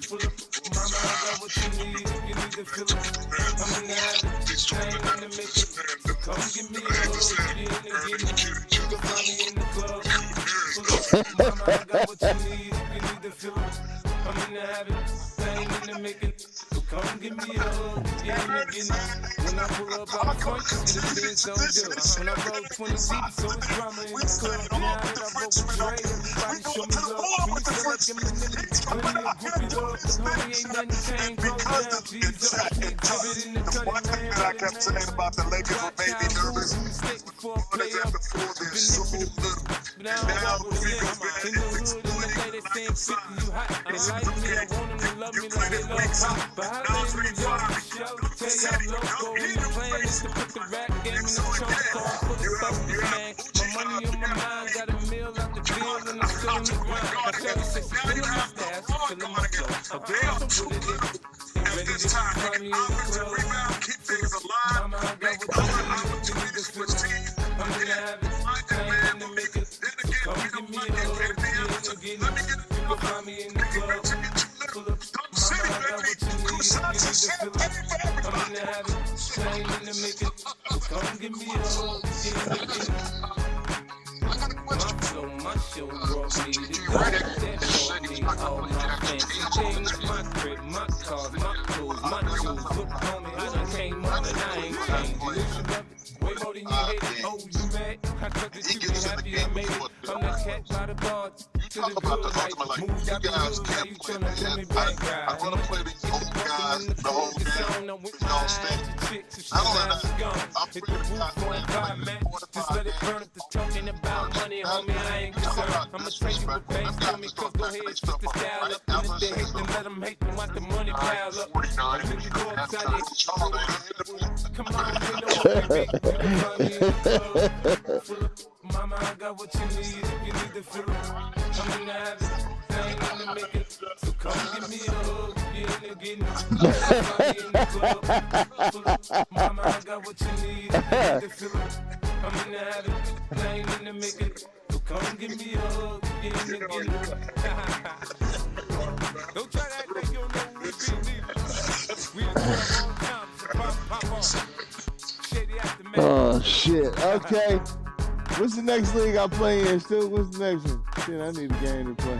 Full of mama, I got what you need. If you need to fill it, I'm in the habit. I ain't gonna make it. So come give me a hug. You can find me in the club. Full of mama, I got what you need. If you need to fill it, I'm in the habit. I ain't in the making. So come give me a hug. Yeah, in the getting. When I pull up out front, it'll be so good. When I roll 20 deep, so it's drama in the club. Now that I roll with Dre, everybody show me love. When you feel like I'm in the nigga, plenty of groupie love. Cause homie ain't nothing changed, go down. Jesus, I can't give it in the cutting, man. I kept saying about the Lakers what made me nervous. Before I play up, They're so little. but now I walk with them. In the hood, in the day, they saying 50, you hot. They like me, I want them to love me like they love pop. But how they in the yard, show, tell you I'm loco. And the plan is to put the rap game in the trunk, so I put the stuff in the man. My money on my mind, got a meal out the bill, and I'm still in the grind. My shorty says she's feeling my stash, feeling my flow. A girl so good at it, and ready to find me in the club. Mama, I got what you need to feel it. I'm in the habit, I ain't in the making. So come give me a hug, you can find me in the club. Full of mama, I got what you need to feel it. I'm in the habit, I ain't in the making. So come give me a hug, my show brought me to that brought me all my fancy things, my crib, my cars, my clothes, my shoes. Look, homie, I done came up and I ain't changed. Way more than you hated. Oh, you mad? I thought that you be happy I made it. I'm that cat by the bar to the good life. Moved out the hood, now you tryna pull me back, guy. I wanna play these old guys the whole game. I'm with my chicks, so she's now she's gone. Hit the roof on fire, man. Just let it burn up the talking about money, homie. I ain't concerned. I'ma trade you with banks for me, cause go ahead, switch the style up. And if they hate, then let them hate them, watch the money pile up. When you go outside, come on, you know what we be. Mama, I got what you need if you need to feel it. I'm in the habit, I ain't in the making. So come give me a hug, you in the getting. In the club. Mama, I got what you need if you need to feel it. I'm in the habit, I ain't in the making. So come give me a hug, you in the getting. Don't try to act like you don't know who we be, neither. We just have all time, so pop on. Oh shit. Okay. What's the next league I play in, Stu? What's the next one? Shit, I need a game to play.